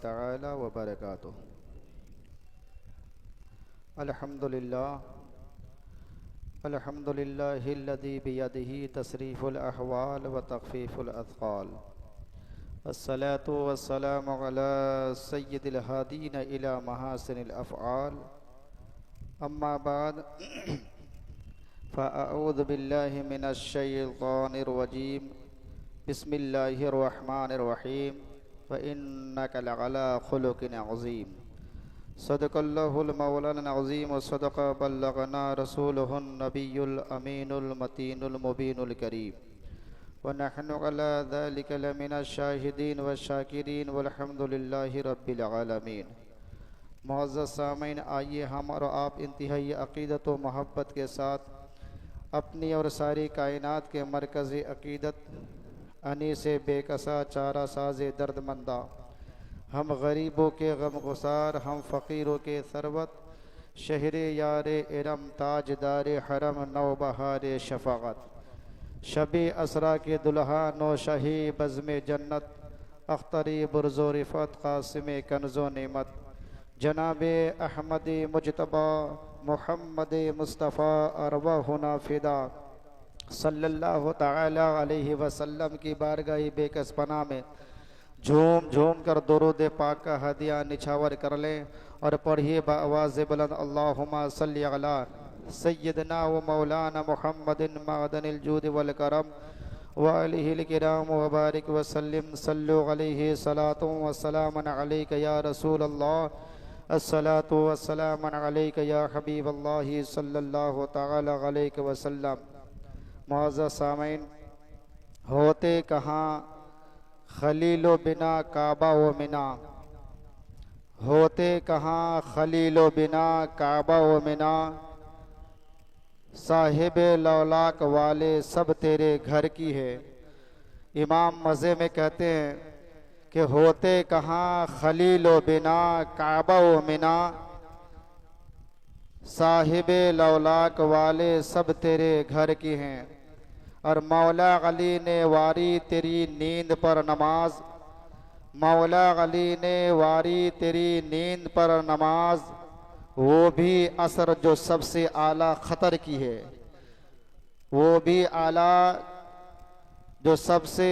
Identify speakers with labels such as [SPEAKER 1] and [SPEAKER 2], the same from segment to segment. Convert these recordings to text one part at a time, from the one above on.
[SPEAKER 1] तआला व बरकातुहू। अल्हम्दुलिल्लाहिल्लज़ी बियदिही तसरीफ़ुल अहवाल व तख़फ़ीफ़ुल अथक़ाल। अस्सलातु वस्सलामु अला सय्यिदिल हादीन इला महासिनिल अफ़आल। अम्मा बाद फ़अऊज़ु बिल्लाहि मिनश शैतानिर रजीम। बिस्मिल्लाहिर रहमानिर रहीम। व इन्नका लअला खुलुक़िन अज़ीम। सदक़ल्लाहुल मौलाना अज़ीम व सदक़ बल्लगना रसूलुहुन नबियुल अमीनुल मतीनुल मुबीनुल करीम। व नहनु अला ज़ालिका लमिनश शाहिदीन व शाकिरीन वल्हम्दुलिल्लाहि रब्बिल आलमीन। मुअज़्ज़ज़ सामीन, आइए हम और आप इंतहाई अक़ीदत व मोहब्बत के साथ अपनी और सारी कायनात के मरकज़ी अक़ीदत अनीसे बेकसा चारा साज़े दर्दमंदा, हम गरीबों के गम गुसार, हम फ़कीरों के सरवत, शहरे यारे इरम ताजदार हरम नौबहार शफ़ाक़त, शबी असरा के दुल्हा नौशाही बज़्म जन्नत, अख्तरी बुर्ज़ो रिफ़त क़ासिम कन्ज़ो नेमत, जनाबे अहमद मुजतबा मुहम्मद मुस्तफ़ा अरवाहुना फ़िदा सल्लल्लाहु तआला अलैहि वसल्लम की बारगाही बेकस पनाह में झूम झूम कर दुरूद पाक का हदिया निछावर कर लें और पढ़िए बाआवाज़ बुलंद अल्लाहुम्मा सल्लि अला सय्यदना व मौलाना मुहम्मदिन मादनिल जूद वल करम व आलिहिल किराम व बारिक व सल्लिम। सल्लु अलैहि सलातु व सलामन अलैका या रसूल अल्लाह, अस्सलातु व सलामन अलैका या हबीब अल्लाह सल्लल्लाहु तआला अलैहि वसल्लम। मुअज़्ज़ज़ सामीन, होते कहाँ खलीलो बिना काबा व मिना, होते कहाँ खलीलो बिना काबा व मिना, साहिब लौलाक वाले सब तेरे घर की है। इमाम मज़े में कहते हैं कि होते कहाँ खलीलो बिना काबा व मिना, साहिब लौलाक वाले सब तेरे घर की हैं। और मौला अली ने वारी तेरी नींद पर नमाज, मौला अली ने वारी तेरी नींद पर नमाज, वो भी असर जो सबसे आला ख़तर की है, वो भी आला जो सबसे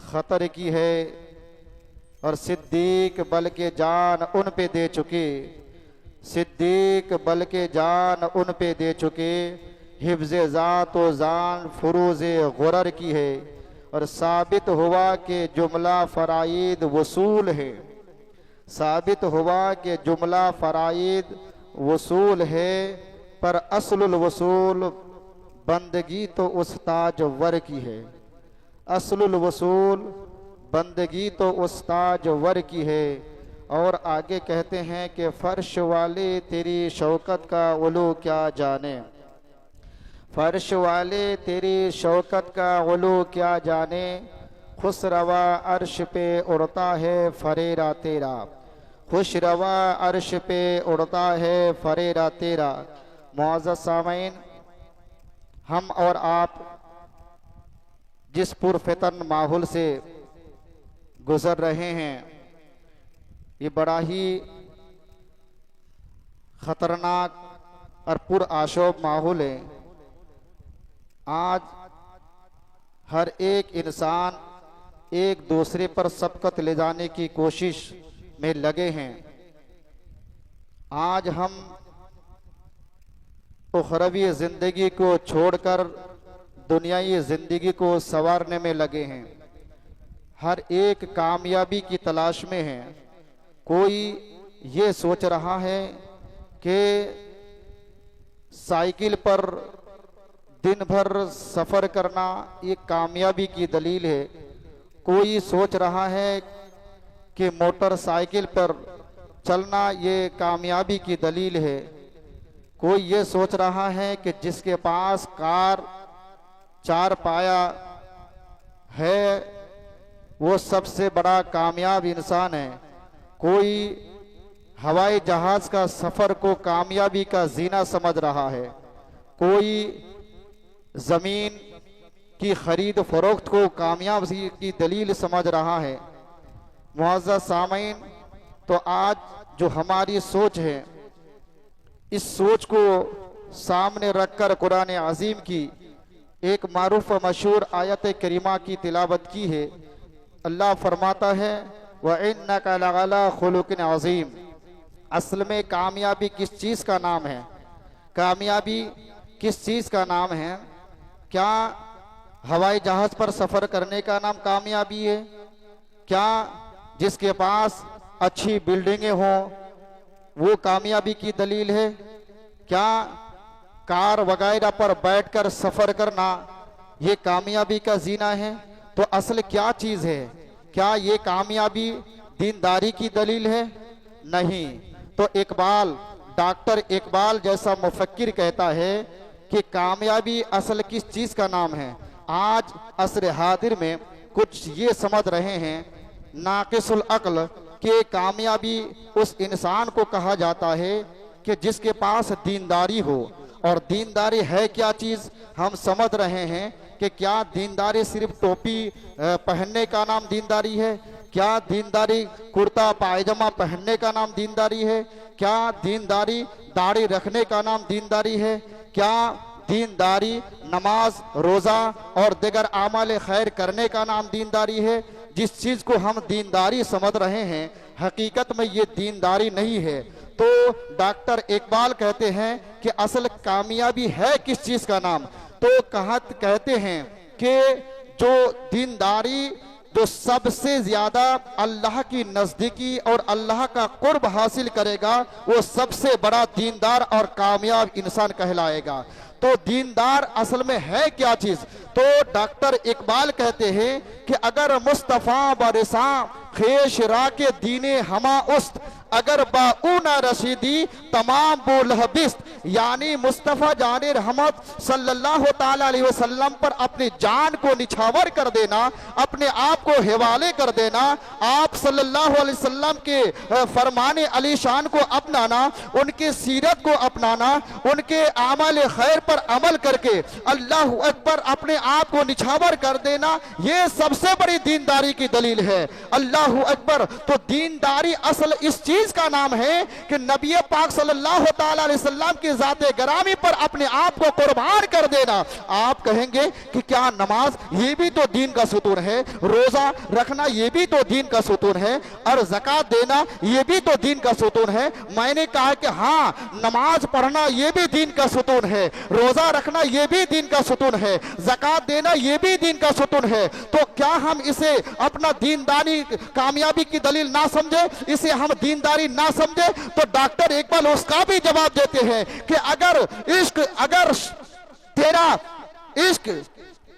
[SPEAKER 1] ख़तर की है। और सिद्दीक बल के जान उन पे दे चुके, सिद्दीक बल के जान उन पे दे चुके, हिफ्ज़े ज़ात व जान फ़ुरूज़े गुरर की है। और साबित हुआ कि जुमला फ़राइद वसूल है, साबित हुआ कि जुमला फ़राइद वसूल है, पर असलुल वसूल बंदगी तो उस ताजवर की है, असलुल वसूल बंदगी तो उस ताजवर की है। और आगे कहते हैं कि फ़र्श वाले तेरी शौकत का उलू क्या जाने, फर्श वाले तेरी शौकत का उलू क्या जाने, खुशरवा अर्श पे उड़ता है फरेरा तेरा, खुशरवा अर्श पे उड़ता है फरेरा तेरा। मुअज़्ज़ज़ सामीन, हम और आप जिस पुरफ़ितन माहौल से गुज़र रहे हैं, ये बड़ा ही ख़तरनाक और पुरआशोब माहौल है। आज हर एक इंसान एक दूसरे पर सबकत ले जाने की कोशिश में लगे हैं। आज हम उखरवी ज़िंदगी को छोड़कर दुनियाई ज़िंदगी को संवारने में लगे हैं। हर एक कामयाबी की तलाश में है। कोई ये सोच रहा है कि साइकिल पर दिन भर सफ़र करना ये कामयाबी की दलील है। कोई सोच रहा है कि मोटरसाइकिल पर चलना ये कामयाबी की दलील है। कोई ये सोच रहा है कि जिसके पास कार चार पाया है वो सबसे बड़ा कामयाब इंसान है। कोई हवाई जहाज़ का सफ़र को कामयाबी का जीना समझ रहा है। कोई ज़मीन की खरीद फरोख्त को कामयाबी की दलील समझ रहा है। मुअज़्ज़ज़ सामीन, तो आज जो हमारी सोच है, इस सोच को सामने रखकर कुरान अजीम की एक मारूफ मशहूर आयत करीमा की तिलावत की है। अल्लाह फरमाता है व इन्नका लअला खुलुकिन अज़ीम। असल में कामयाबी किस चीज़ का नाम है? कामयाबी किस चीज़ का नाम है? क्या हवाई जहाज पर सफ़र करने का नाम कामयाबी है? क्या जिसके पास अच्छी बिल्डिंगें हों वो कामयाबी की दलील है? क्या कार वगैरह पर बैठकर सफ़र करना ये कामयाबी का जीना है? तो असल क्या चीज़ है? क्या ये कामयाबी दीनदारी की दलील है? नहीं। तो इकबाल, डॉक्टर इकबाल जैसा मुफक्किर कहता है कि कामयाबी असल किस चीज़ का नाम है। आज असर हादिर में कुछ ये समझ रहे हैं नाकिसुल अक्ल कि कामयाबी उस इंसान को कहा जाता है कि जिसके पास दीनदारी हो। और दीनदारी है क्या चीज़? हम समझ रहे हैं कि क्या दीनदारी सिर्फ टोपी पहनने का नाम दीनदारी है? क्या दीनदारी कुर्ता पायजामा पहनने का नाम दीनदारी है? क्या दीनदारी दाढ़ी रखने का नाम दीनदारी है? क्या दीनदारी नमाज रोज़ा और दिगर आमाल खैर करने का नाम दीनदारी है? जिस चीज़ को हम दीनदारी समझ रहे हैं हकीकत में ये दीनदारी नहीं है। तो डॉक्टर इकबाल कहते हैं कि असल कामयाबी है किस चीज़ का नाम? तो कहते हैं कि जो दीनदारी जो सबसे ज्यादा अल्लाह की नजदीकी और अल्लाह का कुर्ब हासिल करेगा वो सबसे बड़ा दीनदार और कामयाब इंसान कहलाएगा। तो दीनदार असल में है क्या चीज? तो डॉक्टर इकबाल कहते हैं कि अगर मुस्तफा बरसा खेश रा के दीने हमा उस्त, अगर बाऊना रशीदी तमाम बोलहबिस्त, यानी मुस्तफ़ा जाने रहमत सल्लल्लाहु ताला अलैहि वसल्लम पर अपनी जान को निछावर कर देना, अपने आप को हवाले कर देना, आप सल्लल्लाहु अलैहि वसल्लम के फरमाने अलीशान को अपनाना, उनके सीरत को अपनाना, उनके आमल खैर पर अमल करके अल्लाहु अकबर अपने आप को निछावर कर देना, ये सबसे बड़ी दीनदारी की दलील है। अल्लाहु अकबर। तो दीनदारी असल इस चीज का नाम है कि नबी पाक सल्लल्लाहु ताला अलैहि वसल्लम की जाते गरामी पर अपने आप को कुर्बान कर देना। आप कहेंगे कि क्या नमाज ये भी तो दीन का सुतून है, रोजा रखना ये भी तो दीन का सुतून है, और ज़कात देना ये भी तो दीन का सुतून है। मैंने कहा कि हाँ, नमाज पढ़ना ये भी दीन का सुतून है, रोजा रखना ये भी दीन का सुतून है, ज़कात देना ये भी दीन का सुतून है। तो क्या हम इसे अपना दीनदारी कामयाबी की दलील ना समझे, इसे हम दीनदारी ना समझे? तो डॉक्टर इकबाल उसका भी जवाब देते हैं कि अगर तेरा इश्क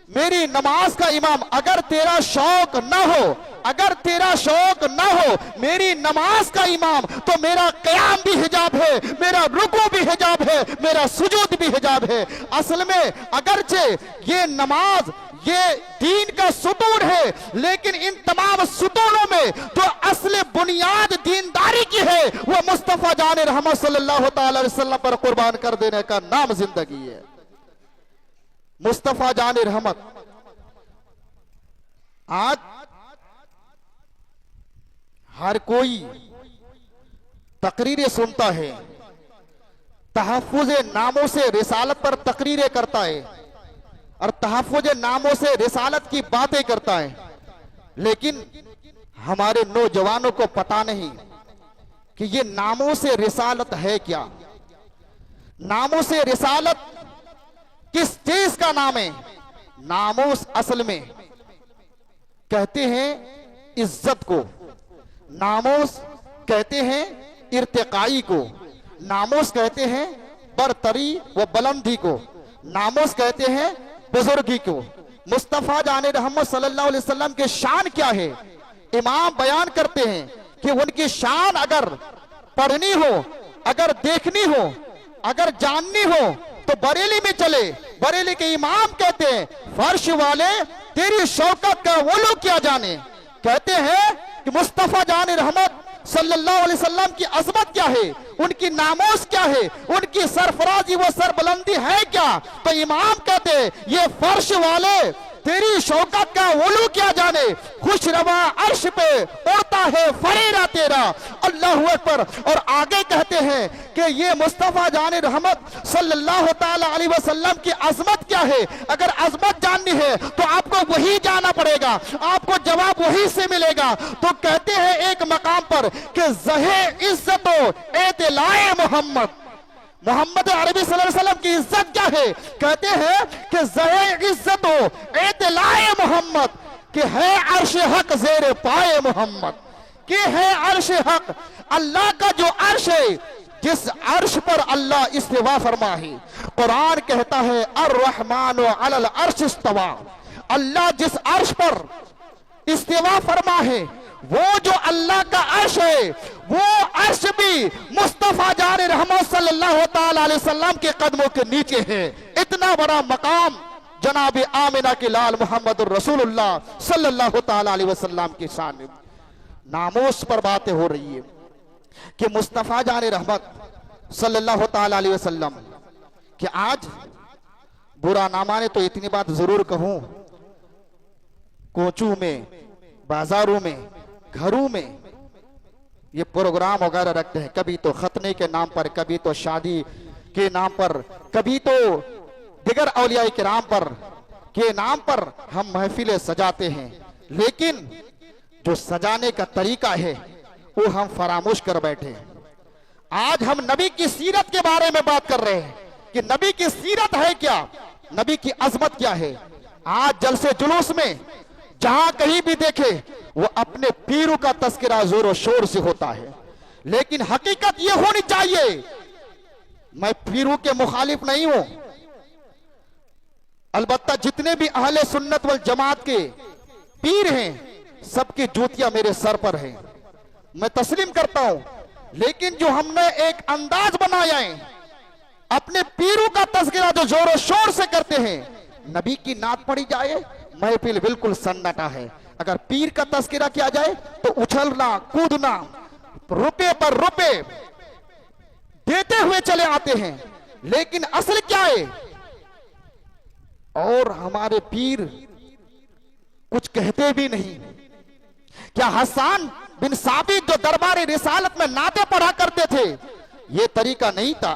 [SPEAKER 1] मेरी नमाज का इमाम, अगर तेरा शौक ना हो, अगर तेरा शौक ना हो मेरी नमाज का इमाम, तो मेरा क़याम भी हिजाब है, मेरा रुकू भी हिजाब है, मेरा सुजूद भी हिजाब है। असल में अगरचे ये नमाज ये दीन का सुतून है, लेकिन इन तमाम सुतूनों में जो असली बुनियाद दीनदारी की है वो मुस्तफा जान रहमत सल्लल्लाहु ताला अलैहि वसल्लम पर कुर्बान कर देने का नाम जिंदगी है। मुस्तफा जान रहमत। आज हर कोई तकरीरें सुनता है, तहफ़्फ़ुज़ नामों से रिसालत पर तकरीरें करता है और तहफ़्फ़ुज़ नामों से रिसालत की बातें करता है, लेकिन हमारे नौजवानों को पता नहीं कि ये नामों से रिसालत है क्या। नामों से रिसालत किस चीज का नाम है? नामोस असल में कहते हैं इज्जत को, नामोस कहते हैं इर्तिकाई को, नामोस कहते हैं बरतरी व बुलंदी को, नामोस कहते हैं बुजुर्गी को। मुस्तफा जाने रहमत सल्लल्लाहु अलैहि वसल्लम के शान क्या है? इमाम बयान करते हैं कि उनकी शान अगर पढ़नी हो, अगर देखनी हो, अगर जाननी हो तो बरेली में चले। बरेली के इमाम कहते हैं फर्श वाले तेरी शौकत का वोलू क्या जाने। कहते हैं कि मुस्तफा जाने रहमत सल्लल्लाहु अलैहि वसल्लम की अजमत क्या है, उनकी नामोस क्या है, उनकी सरफराजी व सरबुलंदी है क्या? तो इमाम कहते हैं ये फर्श वाले तेरी शौकत का वोलू क्या जाने। खुश रवा अर्श पे उड़ता है फरेराते मेरा, अल्लाहु अकबर। और आगे कहते हैं कि ये मुस्तफ़ा जान रहमत सल्लल्लाहु ताला अलैहि वसल्लम की अजमत क्या है। अगर अजमत जाननी है तो आपको वही जाना पड़ेगा, आपको जवाब वही से मिलेगा। तो कहते हैं एक मकाम पर कि ज़हे इज्जत एतलाए मोहम्मद, मोहम्मद अरबी सल्लल्लाहु अलैहि वसल्लम की इज्जत क्या है। कहते हैं कि ज़हे इज्जत एतलाए मोहम्मद, कि है अर्श हक ज़ेरे पाए मोहम्मद, कि है अर्श हक, अल्लाह का जो अर्श है, जिस अर्श पर अल्लाह इस्तिवा फरमा है। कुरान कहता है अर्रहमान अलल अर्श इस्तवा, अल्लाह जिस अर्श पर इस्तिवा फरमा है, वो जो अल्लाह का अर्श है, वो अर्श भी मुस्तफा जान रहमत सल्लल्लाहु ताला अलैहि वसल्लम के कदमों के नीचे है। इतना बड़ा मकाम जनाब आमिना के लाल मोहम्मद रसूलुल्लाह सल्लल्लाहु ताला अलैहि वसल्लम की शान में। नामोस पर बातें हो रही है कि मुस्तफा जान रहमत सल्लल्लाहु ताला अलैहि वसल्लम कि आज बुरा ना माने तो इतनी बात जरूर कहूं, कोचू में, बाजारों में, घरों में ये प्रोग्राम वगैरह रखते हैं, कभी तो खतने के नाम पर, कभी तो शादी के नाम पर, कभी तो दिगर औलिया किराम पर के नाम पर हम महफिलें सजाते हैं। लेकिन जो सजाने का तरीका है वो हम फरामोश कर बैठे। आज हम नबी की सीरत के बारे में बात कर रहे हैं कि नबी की सीरत है क्या, नबी की अजमत क्या है। आज जलसे जुलूस में जहां कहीं भी देखे वो अपने पीरों का तस्करा जोर शोर से होता है, लेकिन हकीकत ये होनी चाहिए, मैं पीरों के मुखालिफ नहीं हूं, अलबत्ता जितने भी अहले सुन्नत वल जमात के पीर हैं सबकी जूतियां मेरे सर पर हैं, मैं तस्लीम करता हूं। लेकिन जो हमने एक अंदाज बनाया है अपने पीरों का तस्करा जो जोर शोर से करते हैं, नबी की नात पढ़ी जाए महफिल बिल्कुल सन्नाटा है, अगर पीर का तस्करा किया जाए तो उछलना कूदना, रुपए पर रुपए देते हुए चले आते हैं। लेकिन असल क्या है, और हमारे पीर कुछ कहते भी नहीं। क्या हसन बिन साबित जो दरबार रिसालत में नाते पढ़ा करते थे, ये तरीका नहीं था।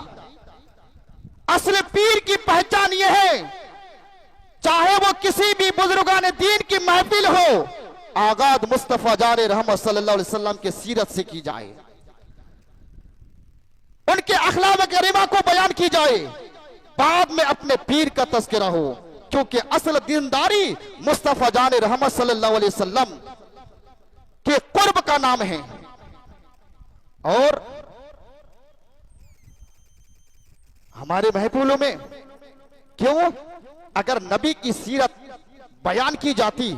[SPEAKER 1] असल पीर की पहचान यह है, चाहे वो किसी भी बुजुर्गान दीन की महफिल हो, आगाज मुस्तफा जान रहमत सल्लल्लाहु अलैहि वसल्लम के सीरत से की जाए, उनके अखलाक करीमा को बयान की जाए, बाद में अपने पीर का तस्करा हो, क्योंकि असल दीनदारी मुस्तफा जान रहमत सल्लल्लाहु अलैहि वसल्लम के कुर्ब का नाम है। और हमारे महफिलों में क्यों, अगर नबी की सीरत बयान की जाती,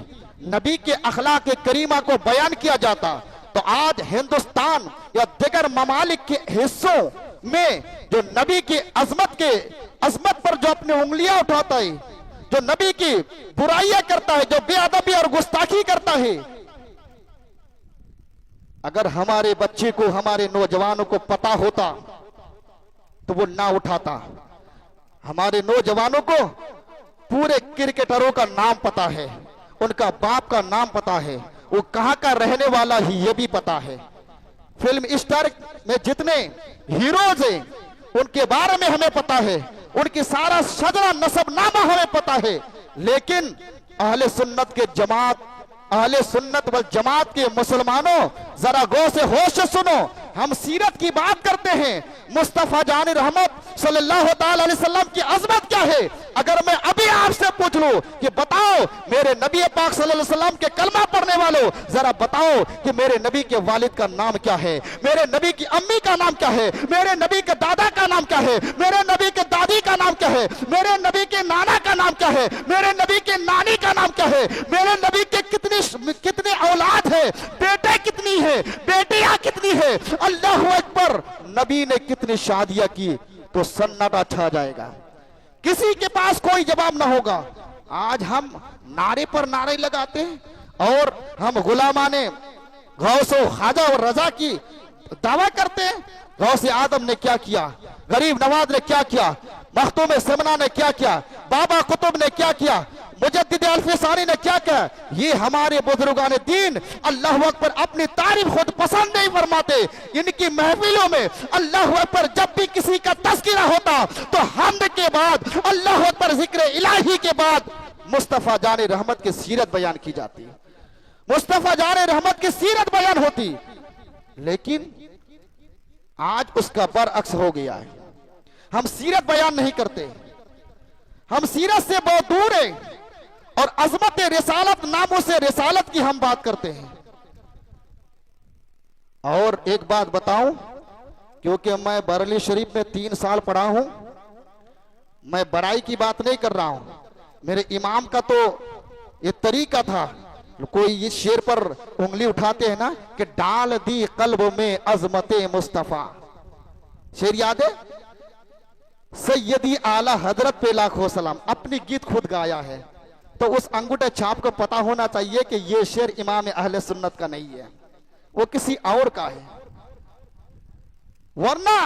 [SPEAKER 1] नबी के अखलाक करीमा को बयान किया जाता, तो आज हिंदुस्तान या दिगर ममालिक के हिस्सों में जो नबी की अजमत पर जो अपनी उंगलियां उठाता है, जो नबी की बुराइयां करता है, जो बेअदबी और गुस्ताखी करता है, अगर हमारे बच्चे को, हमारे नौजवानों को पता होता तो वो ना उठाता। हमारे नौजवानों को पूरे क्रिकेटरों का नाम पता है, उनका बाप का नाम पता है, वो कहां का रहने वाला ही ये भी पता है। फिल्म स्टार में जितने हीरोज हैं उनके बारे में हमें पता है, उनकी सारा सदरा नसबनामा हमें पता है। लेकिन अहले सुन्नत के जमात, अहले सुन्नत वल जमात के मुसलमानों जरा गौर से होश से सुनो, हम सीरत की बात करते हैं, मुस्तफा जान रहमत सल्लल्लाहु ताला अलैहि वसल्लम की अजमत क्या है। अगर मैं अभी आपसे पूछ लूं कि बताओ मेरे नबी पाक सल्लल्लाहु अलैहि वसल्लम के कलमा पढ़ने वालों, जरा बताओ कि मेरे नबी के वालिद का नाम क्या है, मेरे नबी की अम्मी का नाम क्या है, मेरे नबी के दादा का नाम क्या है, मेरे नबी के दादी का नाम क्या है, मेरे नबी के नाना का नाम क्या है, मेरे नबी के नानी का नाम क्या है, मेरे नबी के कितने औलाद है, बेटे कितनी है, बेटियां कितनी है, अल्लाहु अकबर, नबी ने कितनी शादियां की, तो सन्नाटा छा जाएगा, किसी के पास कोई जवाब ना होगा। आज हम नारे पर नारे लगाते हैं और हम गुलामाने गौसो ख्वाजा और रजा की दावा करते हैं। गौसे आदम ने क्या किया, गरीब नवाज ने क्या किया, मखतूम समना ने क्या किया, बाबा कुतुब ने क्या किया, मुजद्दिद अल्फसानी ने क्या कहा, ये हमारे बुजुर्गान दीन अल्लाह अकबर अपनी तारीफ खुद पसंद नहीं फरमाते। इनकी महफिलों में अल्लाह अकबर जब भी किसी का तज़किरा होता तो हम्द के बाद, अल्लाह अकबर जिक्र इलाही के बाद मुस्तफा जाने रहमत की सीरत बयान की जाती, मुस्तफा जाने रहमत की सीरत बयान होती। लेकिन आज उसका बरअक्स हो गया है। हम सीरत बयान नहीं करते, हम सीरत से बहुत दूर हैं और अजमत रिसालत, नामों से रिसालत की हम बात करते हैं। और एक बात बताऊं, क्योंकि मैं बरेली शरीफ में 3 साल पढ़ा हूं, मैं बड़ाई की बात नहीं कर रहा हूं। मेरे इमाम का तो ये तरीका था, कोई ये शेर पर उंगली उठाते हैं ना कि डाल दी कल्ब में अजमते मुस्तफा, शेर याद है? सैयदी आला हजरत पे लाखों सलाम, अपनी गीत खुद गाया है। तो उस अंगूठे छाप को पता होना चाहिए कि ये शेर इमाम अहले सुन्नत का नहीं है, वो किसी और का है। वरना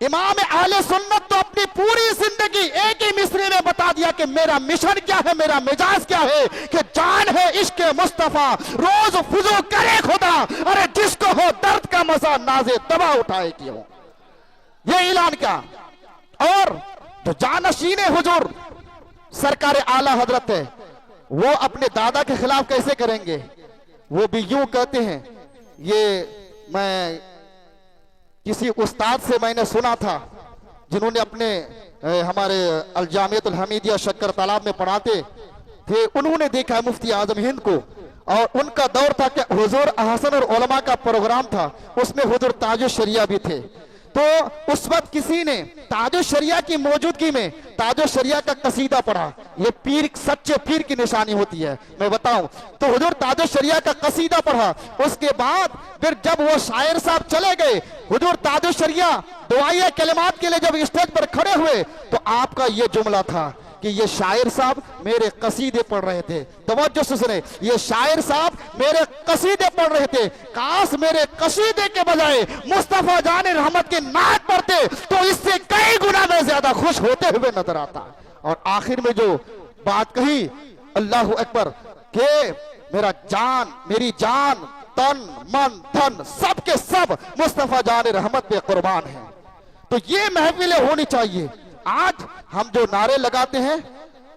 [SPEAKER 1] इमाम अहले सुन्नत तो अपनी पूरी जिंदगी एक ही मिसरे में बता दिया कि मेरा मिशन क्या है, मेरा मिजाज क्या है, कि जान है इश्क मुस्तफा, रोज फुजू करे खुदा, अरे जिसको हो दर्द का मजा नाजे तबा उठाए क्यों, ये ऐलान क्या। और जो जानशीन हुजूर सरकार आला हजरत है, वो अपने दादा के खिलाफ कैसे करेंगे? वो भी यूं कहते हैं, ये मैं किसी उस्ताद से मैंने सुना था जिन्होंने अपने हमारे अलजामियतुल हमीदिया शक्कर तालाब में पढ़ाते थे, उन्होंने देखा मुफ्ती आजम हिंद को, और उनका दौर था कि हुजूर अहसन और उलमा का प्रोग्राम था, उसमें हुजूर ताजुश शरिया भी थे। तो उस वक्त किसी ने ताजुश शरिया की मौजूदगी में ताजुश शरिया का कसीदा पढ़ा, ये पीर, सच्चे पीर की निशानी होती है, मैं बताऊं। तो हुजूर ताजुश शरिया का कसीदा पढ़ा, उसके बाद फिर जब वो शायर साहब चले गए, हुजूर ताजुश शरिया दुआए कलिमात के लिए जब स्टेज पर खड़े हुए तो आपका ये जुमला था कि ये शायर साहब मेरे कसीदे पढ़ रहे थे। तवज्जो से सुने, ये शायर साहब मेरे कसीदे पढ़ रहे थे, काश मेरे कसीदे के बजाय मुस्तफा जाने रहमत के नात पढ़ते तो इससे कई गुना में ज्यादा खुश होते हुए नजर आता। और आखिर में जो बात कही, अल्लाह अकबर, के मेरा जान, मेरी जान, तन, मन, धन, सब के सब मुस्तफा जाने रहमत पे कुर्बान है। तो ये महफिलें होनी चाहिए। आज हम जो नारे लगाते हैं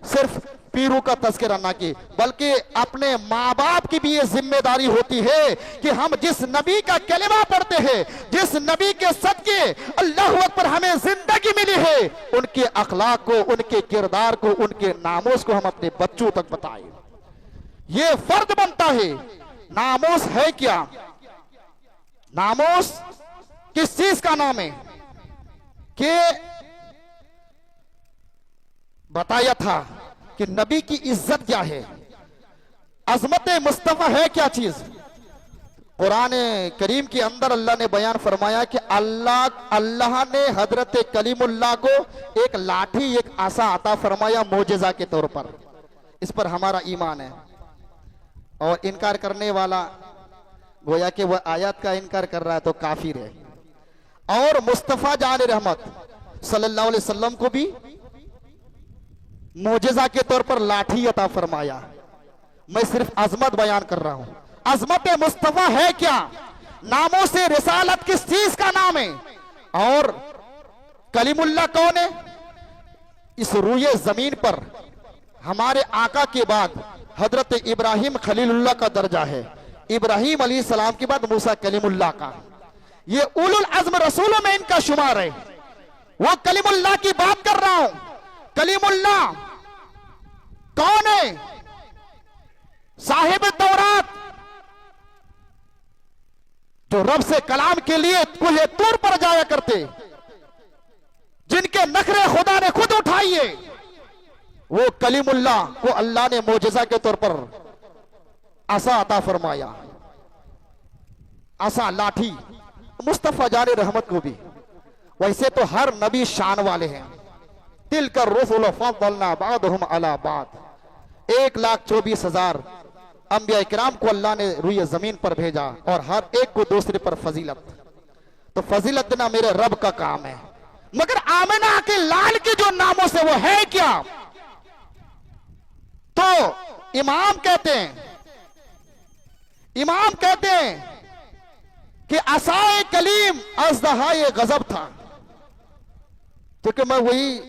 [SPEAKER 1] सिर्फ पीरों का तज़किरा ना की, बल्कि अपने माँ बाप की भी ये जिम्मेदारी होती है कि हम जिस नबी का कलिमा पढ़ते हैं, जिस नबी के सदके अल्लाह अकबर हमें जिंदगी मिली है, उनके अखलाक को, उनके किरदार को, उनके नामोस को हम अपने बच्चों तक बताएं। ये फर्ज बनता है। नामोस है क्या? नामोस किस चीज का नाम है? कि बताया था कि नबी की इज्जत क्या है, अजमत मुस्तफा है क्या चीज। कुरान करीम के अंदर अल्लाह ने बयान फरमाया कि अल्लाह ने हजरत कलीमुल्लाह को एक लाठी, एक आसा अता फरमाया मोजेजा के तौर पर। इस पर हमारा ईमान है। और इनकार करने वाला गोया कि वह आयत का इनकार कर रहा है तो काफिर है। और मुस्तफा जान रहमत सल्लल्लाहु अलैहि वसल्लम को भी मोजेजा के तौर पर लाठी अता फरमाया। मैं सिर्फ अजमत बयान कर रहा हूं। अजमत मुस्तफा है क्या? नामों से रिसालत किस चीज का नाम है? और कलीमुल्लाह कौन है? इस रूए जमीन पर हमारे आका के बाद हजरत इब्राहिम खलीलुल्लाह का दर्जा है, इब्राहिम अलैहि सलाम के बाद मूसा कलीमुल्लाह का। ये उलुल अज़्म रसूलों में इनका शुमार है। वो कलीमुल्लाह की बात कर रहा हूं। कलीमुल्लाह कौन है? साहिब तौरात, जो रब से कलाम के लिए कुल्हे तूर पर जाया करते, जिनके नखरे खुदा ने खुद उठाइए, वो कलीमुल्लाह को अल्लाह ने मोजेजा के तौर पर आसा अता फरमाया। आसा, लाठी, मुस्तफा जाने रहमत को भी। वैसे तो हर नबी शान वाले हैं। तिल कर रसूल फज़लना बादहुम अला बाद। 1,24,000 अंबिया किराम को अल्लाह ने रुए जमीन पर भेजा और हर एक को दूसरे पर फजीलत। तो फजीलत देना मेरे रब का काम है। मगर आमिना के लाल के जो नामों से वो है क्या? तो इमाम कहते हैं कि असाए कलीम अज़दहाए गजब था। क्योंकि मैं वही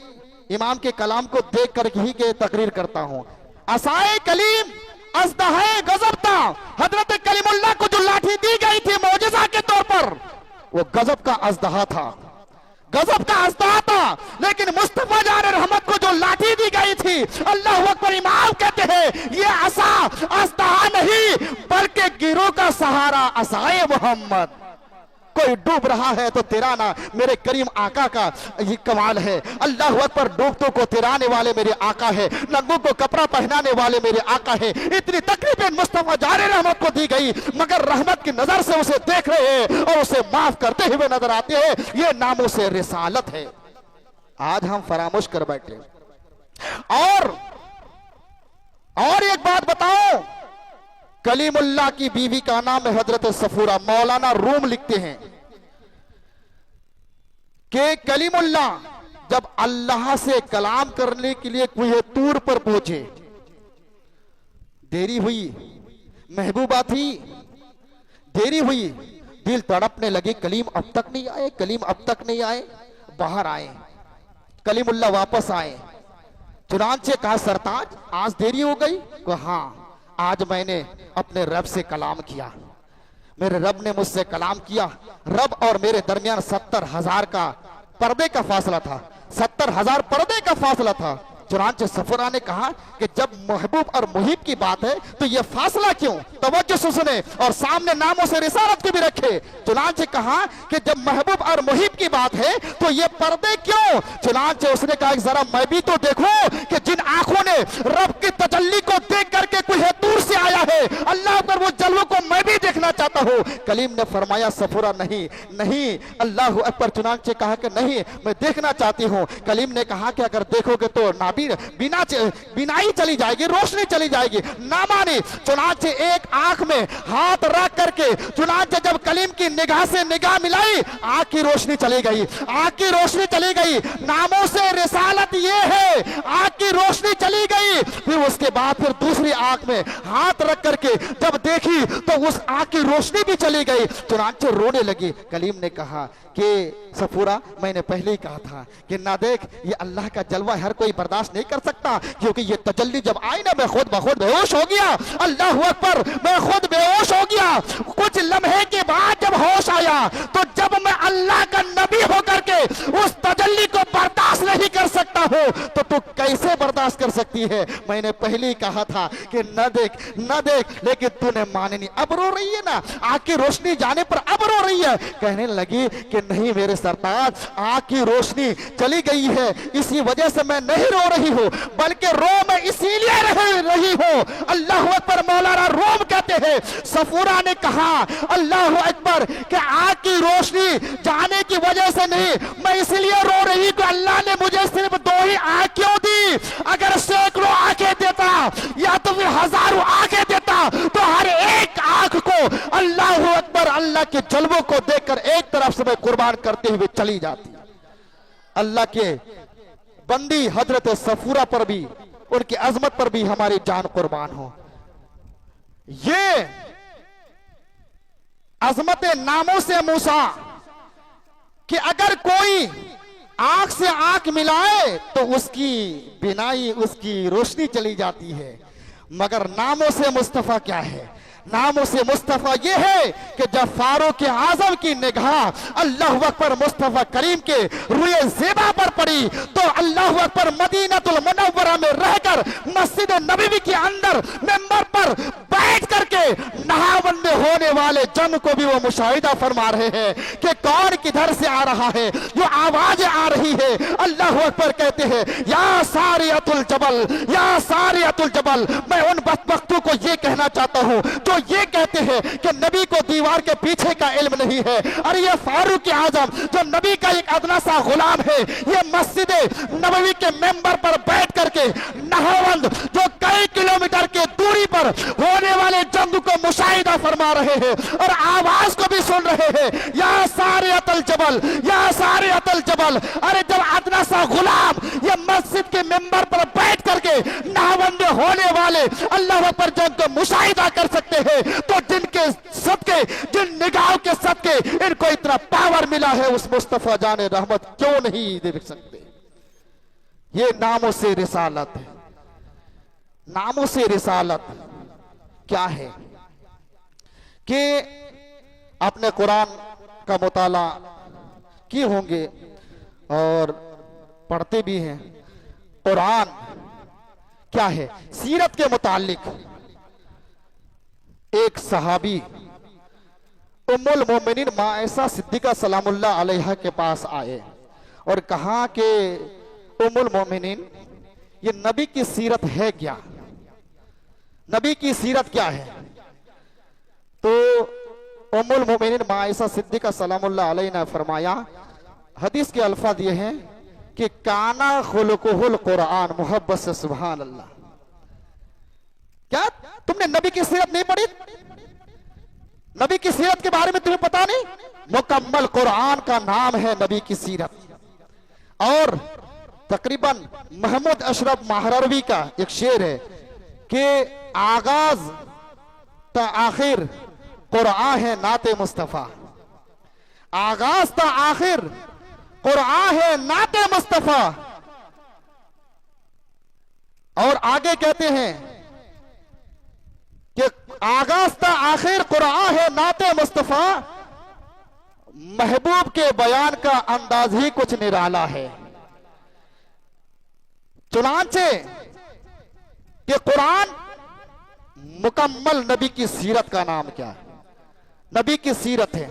[SPEAKER 1] इमाम के कलाम को देख कर ही के तकरीर करता हूं। असाए कलीम अज़दहाए गजब था। हजरत कलीमुल्लाह को जो लाठी दी गई थी मौजज़ा के तौर पर, वो गजब का अज़दहा था, गजब का अज़दहा था। लेकिन मुस्तफा जान रहमत को जो लाठी दी गई थी, अल्लाह अकबर, इमाम कहते हैं ये असा अज़दहा नहीं बल्कि गिरोह का सहारा असाए मोहम्मद। कोई डूब रहा है तो तिराना मेरे करीम आका का ये कमाल है। अल्लाह अकबर, डूबतों को तिराने वाले मेरे आका है, नंगों को कपड़ा पहनाने वाले मेरे आका है। इतनी तकरीबें मुस्तफा जान रहमत को दी गई, मगर रहमत की नजर से उसे देख रहे हैं और उसे माफ करते हुए नजर आते हैं। ये नामों से रिसालत है। आज हम फरामोश कर बैठे। और एक बात बताओ, कलीमुल्लाह की बीवी का नाम है हजरत सफूरा। मौलाना रूम लिखते हैं कि कलीमुल्लाह जब अल्लाह से कलाम करने के लिए कोई तूर पर पहुंचे, देरी हुई, महबूबा थी, देरी हुई, दिल तड़पने लगे, कलीम अब तक नहीं आए, कलीम अब तक नहीं आए। बाहर आए, कलीमुल्लाह वापस आए। चुनांचे कहा, सरताज आज देरी हो गई? को हाँ, आज मैंने अपने रब से कलाम किया, मेरे रब ने मुझसे कलाम किया। रब और मेरे दरमियान 70,000 का पर्दे का फासला था, 70,000 पर्दे का फासला था। चुनांचे सफरा ने कहा कि जब महबूब और मुहिब की बात है तो ये फासला क्यों? तवज्जो से सुने और सामने नामों से रिसालत को भी रखे। चुनांचे कहा कि जब महबूब और मुहिब की बात है तो ये पर्दे क्यों? चुनांचे उसने कहा जरा मैं भी तो देखूं कि जिन आंखों ने रब की तजल्ली को देख करके कोई दूर से आया है, अल्लाह पर वो जलवों को मैं भी देखना चाहता हूं। कलीम ने फरमाया, सफरा नहीं नहीं, अल्लाह अकबर। चुनांचे कहा कि नहीं, मैं देखना चाहती हूं। कलीम ने कहा कि अगर देखोगे तो बिनाई चली जाएगी, रोशनी चली जाएगी। ना माने। चुनांचे एक आंख में हाथ रख करके चुनांचे जब कलीम की निगाह से निगाह मिलाई, आंख की रोशनी चली गई, आंख की रोशनी चली गई। नामों से रिसालत ये है, आंख की रोशनी चली गई। फिर उसके बाद फिर दूसरी आंख में हाथ रख करके जब देखी तो उस आंख की रोशनी भी चली गई। चुनांचे रोने लगी। कलीम ने कहा कि सफूरा, मैंने पहले ही कहा था कि ना देख, ये अल्लाह का जलवा हर कोई बर्दाश्त नहीं कर सकता, क्योंकि ये तजल्ली जब आई ना, मैं खुद बखुद बेहोश हो गया। अल्लाह अकबर, मैं खुद बेहोश हो गया। कुछ लम्हे के बाद जब होश आया तो जब मैं अल्लाह का नबी होकर के उस तजल्ली को बर्दाश्त नहीं कर सकता हूं तो तू कैसे बर्दाश्त कर सकती है? मैंने पहले ही कहा था कि न देख न देख, लेकिन तूने माने नहीं। अब रो रही है ना, आंख की रोशनी जाने पर अब रो रही है। कहने लगी कि नहीं मेरे सरताज, आंख की रोशनी चली गई है, इसी वजह से मैं नहीं रो रही हूं, बल्कि रो मैं इसीलिए रही हूं। अल्लाह अकबर। मौलाना रूम कहते हैं, सफूरा ने कहा अल्लाह अकबर कि आंख की रोशनी जाने की वजह से नहीं, मैं इसलिए रो रही कि अल्लाह ने मुझे सिर्फ 2 ही आंख क्यों दी? अगर सैकड़ों आंखें देता या तो फिर हजारों आंखें देता तो हर एक आंख को अल्लाह अकबर, अल्लाह के जलवों को देखकर एक तरफ से मैं कुर्बान करते हुए चली जाती। अल्लाह के बंदी हजरत सफूरा पर भी, उनकी अजमत पर भी हमारी जान कुर्बान हो। ये अजमत नामों से मूसा कि अगर कोई आंख से आंख मिलाए तो उसकी बिनाई, उसकी रोशनी चली जाती है। मगर नामों से मुस्तफा क्या है? नामों से मुस्तफा ये है कि जब फारूक आजम की निगाह अल्लाह अकबर मुस्तफा करीम के रुए ज़ेबा पर पड़ी तो अल्लाह अकबर मदीनतुल मुनव्वरा में रहकर मस्जिद नबवी के अंदर मेंबर पर बैठ करके नहाबंद होने वाले जन को भी वो मुशाहिदा फरमा रहे हैं कि कौन किधर से आ रहा है, जो आवाज आ रही है। अल्लाह अकबर कहते हैं, या सारियतुल जबल, या सारियतुल जबल। मैं उन बदबख्तों को ये कहना चाहता हूँ जो ये कहते हैं कि नबी को दीवार के पीछे का इल्म नहीं है। अरे ये फारूक आजम जो नबी का एक अदना सा गुलाम है, ये मस्जिद नबवी के मेंबर पर बैठ करके नहाबंद जो कई किलोमीटर के दूरी पर होने वाले जंग को मुशाहिदा फरमा रहे हैं और आवाज को भी सुन रहे हैं। या सारियत सारियतल जबल, या सारियतल जबल। अरे जब अदना सा गुलाम ये मस्जिद के मेंबर पर बैठ करके नावंदे होने वाले अल्लाह पर जंग को मुशाहिदा कर सकते हैं, तो जिनके सदके, जिन निगाहों के सदके इनको इतना पावर मिला है, उस मुस्तफा जाने रहमत क्यों नहीं देख सकते? ये नामों से रिसालत है। नामों से रिसालत क्या है कि आपने कुरान का मुताला किए होंगे और पढ़ते भी हैं। कुरान क्या है? सीरत के मुतालिक एक सहाबी उम्मुल मोमिनीन मायसा सिद्दीका सलामुल्लाह अलैहा के पास आए और कहा कि उम्मुल मोमिनीन, ये नबी की सीरत है क्या? नबी की सीरत क्या है? तो उम्मुल मोमिनीन मायसा सिद्दीका सलामुल्लाह अलैहा ने फरमाया, हदीस के अल्फाज ये हैं कि काना खुलुकुहुल कुरान, मोहब्बत से सुभान अल्लाह। क्या तुमने नबी की सीरत नहीं पढ़ी? नबी की सीरत के बारे में तुम्हें पता नहीं? मुकम्मल कुरान का नाम है नबी की सीरत। और तकरीबन महमूद अशरफ महरवी का एक शेर है कि आगाज ता आखिर कुरान है नाते मुस्तफा। आगाज ता आखिर कुरान है नाते मुस्तफा। और आगे कहते हैं कि आगाज ता आखिर कुरान है नाते मुस्तफा, महबूब के बयान का अंदाज ही कुछ निराला है। चुनांचे कि कुरान मुकम्मल नबी की सीरत का नाम क्या है? नबी की सीरत है।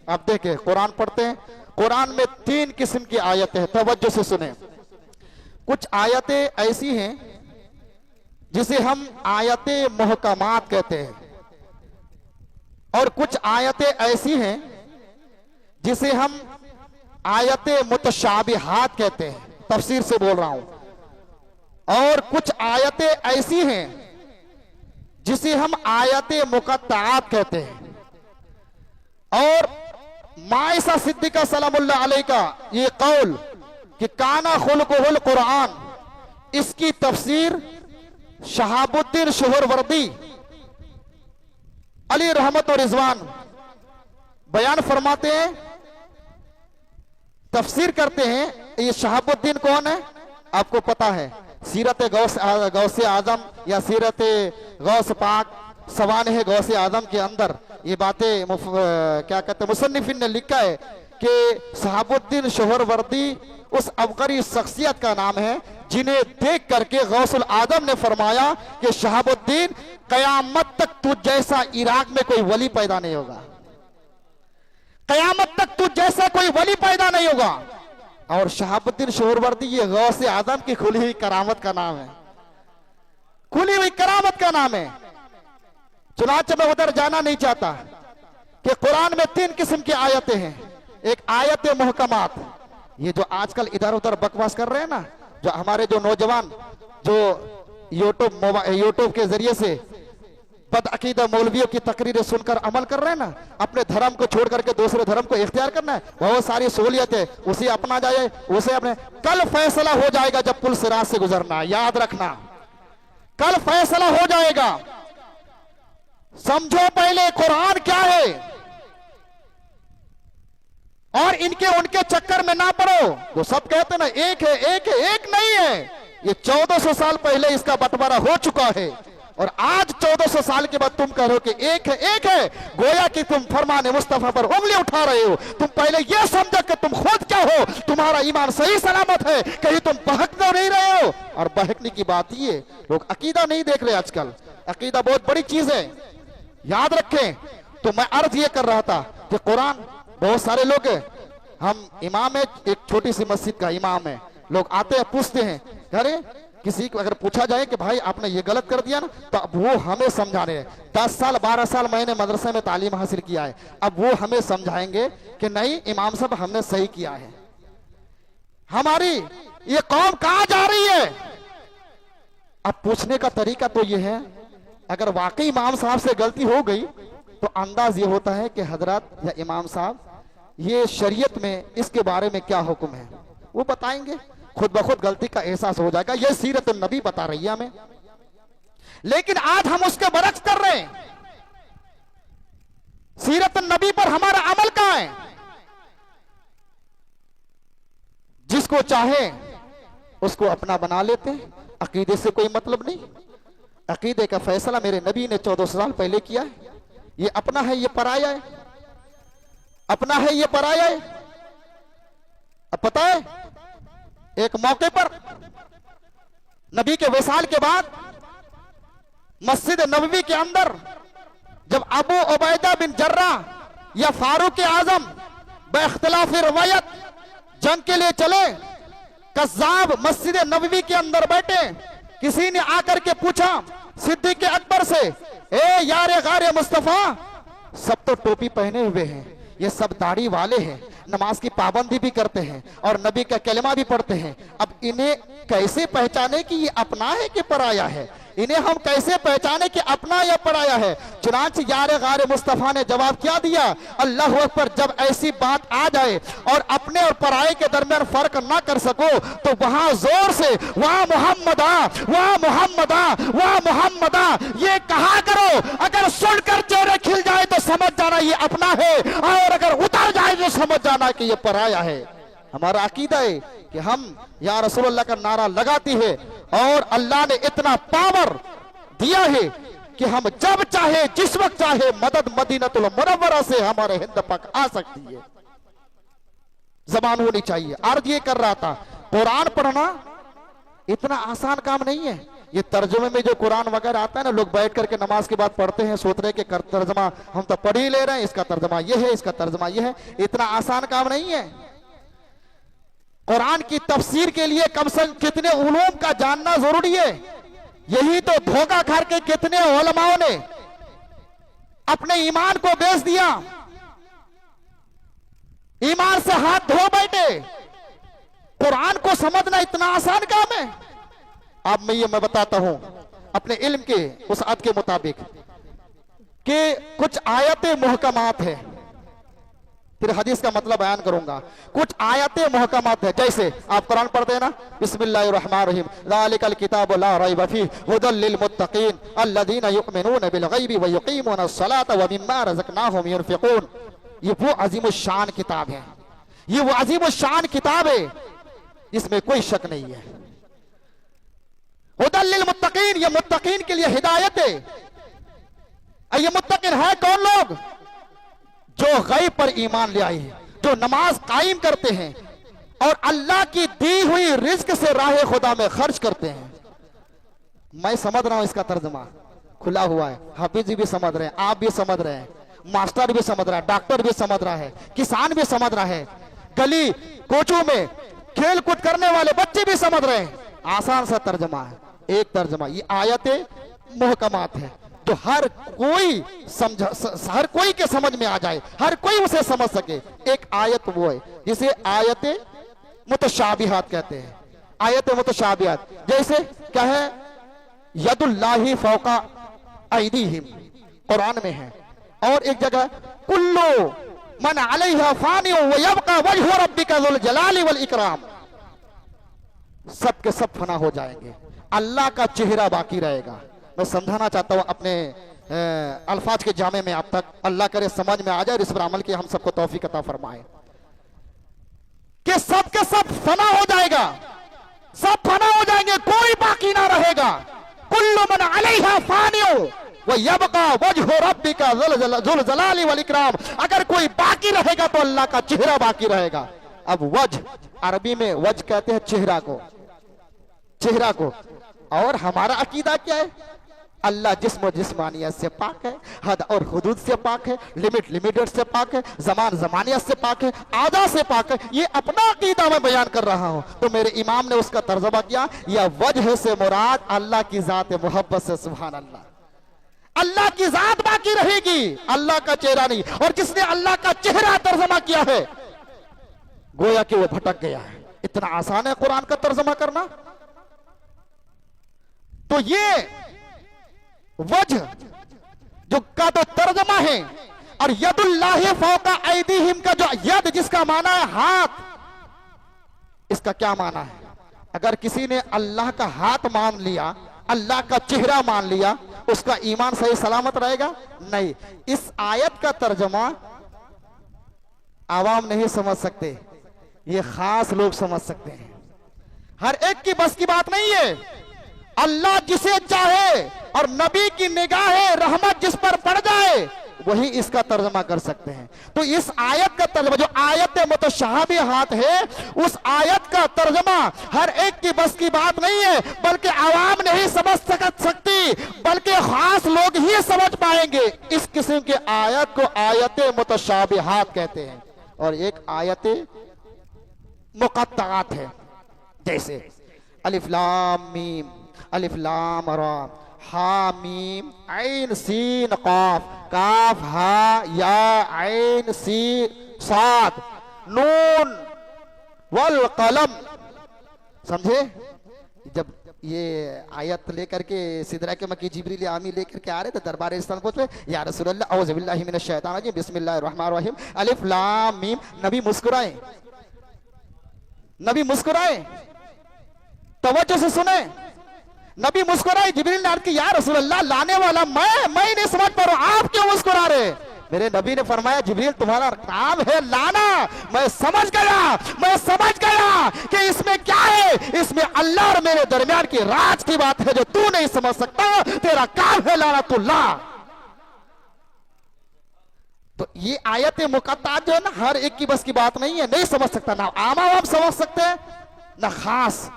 [SPEAKER 1] आप देखें, कुरान पढ़ते हैं, कुरान में 3 किस्म की आयतें हैं। तवज्जो से सुने। कुछ आयतें ऐसी हैं जिसे हम आयतें मुहकमात कहते हैं, और कुछ आयतें ऐसी हैं जिसे हम आयतें मुतशाबिहात कहते हैं। तफसीर से बोल रहा हूं। और कुछ आयतें ऐसी हैं जिसे हम आयतें मुकत्ताआत कहते हैं। और मायसा सिद्दीका सलामुल्लाह अलैहा का ये कौल कि काना खुलकुहुल कुरान, इसकी तफसीर शहाबुद्दीन सुहरवर्दी अली रहमत और रिजवान बयान फरमाते हैं, तफसीर करते हैं। ये शहाबुद्दीन कौन है? आपको पता है, सीरत गौसे आजम या सीरत गौस पाक सवानह गौसे आजम के अंदर ये बातें क्या कहते हैं, मुसन्निफिन ने लिखा है कि शहाबुद्दीन सुहरवर्दी उस अबकरी शख्सियत का नाम है जिन्हें देख करके गौसुल आजम ने फरमाया कि शहाबुद्दीन, कयामत तक तुझ जैसा इराक में कोई वली पैदा नहीं होगा। कयामत तक तुझ जैसा कोई वली पैदा नहीं होगा। और शहाबुद्दीन सुहरवर्दी ये गौस आजम की खुली हुई करामत का नाम है। खुली हुई करामत का नाम है। चुनांचे में उधर जाना नहीं चाहता कि कुरान में 3 किस्म की आयतें हैं। एक आयत मुहकमात, ये जो आजकल इधर उधर बकवास कर रहे हैं ना, जो हमारे जो नौजवान जो यूट्यूब के जरिए से बदअकीदा मौलवियों की तकरीरें सुनकर अमल कर रहे हैं ना, अपने धर्म को छोड़ करके दूसरे धर्म को इख्तियार करना है, बहुत सारी सहूलियत है, उसे अपना जाए, उसे अपने। कल फैसला हो जाएगा जब पुल सिरात से गुजरना, याद रखना, कल फैसला हो जाएगा। समझो पहले कुरान क्या है, और इनके उनके चक्कर में ना पड़ो। वो सब कहते ना एक है, एक है, एक नहीं है। ये 1400 साल पहले इसका बंटवारा हो चुका है, और आज 1400 साल के बाद तुम कह रहे हो कि एक है, एक है। गोया कि तुम फरमाने मुस्तफा पर उंगली उठा रहे हो। तुम पहले यह समझो कि तुम खुद क्या हो, तुम्हारा ईमान सही सलामत है, कहीं तुम बहक तो नहीं रहे हो। और बहकने की बात ये, लोग अकीदा नहीं देख रहे आजकल। अकीदा बहुत बड़ी चीज है, याद रखें। तो मैं अर्ज ये कर रहा था कि कुरान, बहुत सारे लोग हैं, हम इमाम है, एक छोटी सी मस्जिद का इमाम है, लोग आते हैं पूछते हैं, अरे किसी को अगर पूछा जाए कि भाई आपने ये गलत कर दिया ना, तो अब वो हमें समझा रहे हैं। 10 साल 12 साल मैंने मदरसे में तालीम हासिल किया है, अब वो हमें समझाएंगे कि नहीं इमाम साहब हमने सही किया है। हमारी ये कौम कहां जा रही है? अब पूछने का तरीका तो ये है, अगर वाकई इमाम साहब से गलती हो गई तो अंदाज ये होता है कि हजरत या इमाम साहब ये शरीयत में इसके बारे में क्या हुक्म है वो बताएंगे, खुद ब खुद गलती का एहसास हो जाएगा। ये सीरत नबी बता रही है हमें, लेकिन आज हम उसके बरक्स कर रहे हैं। सीरत नबी पर हमारा अमल कहां है? जिसको चाहे उसको अपना बना लेते हैं, अकीदे से कोई मतलब नहीं। अकीदे का फैसला मेरे नबी ने 1400 साल पहले किया है। ये अपना है, ये पराया है, अपना है, ये पराया है। अब पता है, एक मौके पर नबी के विसाल के बाद मस्जिद नबवी के अंदर जब अबू उबैदा बिन जर्रा या फारूक आजम बेख्तिलाफ रवायत जंग के लिए चले, कज़्ज़ाब मस्जिद नबवी के अंदर बैठे, किसी ने आकर के पूछा सिद्दीक़ अकबर से, ए यारे गारे मुस्तफा, सब तो टोपी पहने हुए हैं, ये सब दाढ़ी वाले हैं, नमाज की पाबंदी भी करते हैं और नबी का कलमा भी पढ़ते हैं, अब इन्हें कैसे पहचाने कि ये अपना है कि पराया है? इन्हें हम कैसे पहचाने कि अपना या पराया है? चुनांचे यारे गारे मुस्तफा ने जवाब क्या दिया? अल्लाह अकबर, जब ऐसी बात आ जाए और अपने और पराये के दरमियान फर्क ना कर सको तो वहां जोर से वाह मोहम्मदा, वाह मोहम्मदा, वाह मोहम्मदा ये कहा करो। अगर सुनकर चेहरे खिल जाए तो समझ जाना ये अपना है, और अगर उतर जाए तो समझ जाना कि ये पराया है। हमारा अकीदा है कि हम या रसूलुल्लाह का नारा लगाती है और अल्लाह ने इतना पावर दिया है कि हम जब चाहे जिस वक्त चाहे मदद मदीनतुल मुनव्वरा से हमारे हिंद तक आ सकती है। जबान होनी चाहिए। अर्ज ये कर रहा था, कुरान पढ़ना इतना आसान काम नहीं है। ये तर्जुमे में जो कुरान वगैरह आता है ना, लोग बैठ करके नमाज के बाद पढ़ते हैं, सोच रहे कि तर्जमा हम तो पढ़ ही ले रहे हैं, इसका तर्जमा ये है, इसका तर्जमा ये है। इतना आसान काम नहीं है। कुरान की तफसीर के लिए कम से कम कितने उलूम का जानना जरूरी है। यही तो धोखा खा के कितने उलमाओं ने अपने ईमान को बेच दिया, ईमान से हाथ धो बैठे। कुरान को समझना इतना आसान काम है? अब मैं बताता हूं अपने इल्म के वसाअत के मुताबिक कि कुछ आयतें मुहकमात है, फिर हदीस का मतलब बयान करूंगा। कुछ आयतें मुहकमात है, जैसे आप कुरान पढ़ते हैं ना, बिस्मिल्लाहिर्रहमानिर्रहीम, ज़ालिकल किताबु ला रैब फीह हुदल लिल मुत्तकीन अल्लज़ीना युमिनून बिल गैबि व युकीमूनस सलाता व मिम्मा रज़क़नाहुम युनफ़िक़ून। ये वो अजीम शान किताब है, ये वो अजीम शान किताब है, इसमें कोई शक नहीं है। हुदल लिल मुत्तकीन, ये मुत्तकीन के लिए हिदायत है। ये मुत्तकीन है कौन लोग? जो गैब पर ईमान ले आए हैं, जो नमाज कायम करते हैं और अल्लाह की दी हुई रिज्क से राह खुदा में खर्च करते हैं। मैं समझ रहा हूं इसका तर्जुमा खुला हुआ है, हाफिज जी भी समझ रहे हैं, आप भी समझ रहे हैं, मास्टर भी समझ रहा है, डॉक्टर भी समझ रहा है, किसान भी समझ रहा है, गली कोचों में खेल कूद करने वाले बच्चे भी समझ रहे हैं। आसान सा तर्जुमा है, एक तर्जुमा। ये आयतें मुहकमात है तो हर कोई हर कोई के समझ में आ जाए, हर कोई उसे समझ सके। एक आयत वो है जिसे आयतें मुतशाबिहात कहते हैं। आयतें मुतशाबिहात जैसे क्या है? यदुल्लाहि फौका ऐदीहिम कुरान में है, और एक जगह कुल्लु मन अलैहा फानी व यबका वजहु रब्बिका ज़ुल जलाली वल इकराम। सब के सब फना हो जाएंगे, अल्लाह का चेहरा बाकी रहेगा। मैं समझाना चाहता हूं अपने अल्फाज के जामे में, आप तक अल्लाह करे समझ में आ जाए और इस पर अमल की हम सबको तौफीक अता फरमाए कि सब के सब फना हो जाएगा, सब फना हो जाएंगे, कोई बाकी ना रहेगा। कुल्लु मन अलैहा फानियो व यबका वजहु रब्बिका ज़ुल जलाली वल इकराम। अगर कोई बाकी रहेगा तो अल्लाह का चेहरा बाकी रहेगा। अब वज अरबी में वज कहते हैं चेहरा को, चेहरा को। और हमारा अकीदा क्या है? अल्लाह जिस्म जिस्मानियत से पाक है, हद और हुदूद से पाक है, लिमिट लिमिटेड से पाक है, जमान जमानियत से पाक है, आदा से पाक है। ये अपना अकीदा मैं बयान कर रहा हूं, तो मेरे इमाम ने उसका तर्जुमा किया, या वजह से मुराद अल्लाह की जात मोहब्बत से। सुभान अल्लाह, अल्लाह की जात बाकी रहेगी, अल्लाह का चेहरा नहीं। और जिसने अल्लाह का चेहरा तर्जुमा किया है गोया कि वो भटक गया है। इतना आसान है कुरान का तर्जुमा करना। तो ये वजह जो का तो तर्जुमा है, और यदुल्लाहि फौका ऐदीहिम का जो यद का माना है हाथ। इसका क्या माना है? अगर किसी ने अल्लाह का हाथ मान लिया, अल्लाह का चेहरा मान लिया, उसका ईमान सही सलामत रहेगा? नहीं। इस आयत का तर्जमा आवाम नहीं समझ सकते, ये खास लोग समझ सकते हैं। हर एक की बस की बात नहीं है। अल्लाह जिसे चाहे और नबी की निगाह रहमत जिस पर पड़ जाए वही इसका तर्जमा कर सकते हैं। तो इस आयत का तर्जमा, जो आयत मुतशाबिहात है, उस आयत का तर्जमा हर एक की बस की बात नहीं है, बल्कि आवाम नहीं समझ सकती, बल्कि खास लोग ही समझ पाएंगे। इस किस्म के आयत को आयत मुतशाबिहात कहते हैं और एक आयत मुक़त्तआत है। जैसे अलिफ लाम मीम, अलिफ लाम रा, हा मीम ऐन सीन काफ, काफ हा या ऐन सीन साद, नून वल कलम। समझे? जब ये आयत लेकर के सिदरा के मक्की जिब्रील आमी लेकर के आ रहे थे दरबार इस्लाम पहुंचे, या रसूलुल्लाह औज़ु बिल्लाहि मिनश शैतानिर रजीम बिस्मिल्लाहिर रहमानिर रहीम, अलिफ लाम मीम। नबी मुस्कुराए, नबी मुस्कुराए, तवज्जो से सुने। नबी मुस्कुराए, जिब्रील ने अर्ज़ की, या रसूलल्लाह, लाने वाला मैं नहीं समझ पा रहा हूं, आप क्यों मुस्कुरा रहे? मेरे नबी ने फरमाया, जिब्रील तुम्हारा काम है लाना, मैं समझ गया कि इसमें क्या है। इसमें अल्लाह और मेरे दरमियान की राज की बात है जो तू नहीं समझ सकता, तेरा काम है लाना, तू ला। तो ये आयत मुक़त्तआत जो है ना, हर एक की बस की बात नहीं है, नहीं समझ सकता। ना आम आवाम समझ सकते हैं, ना खास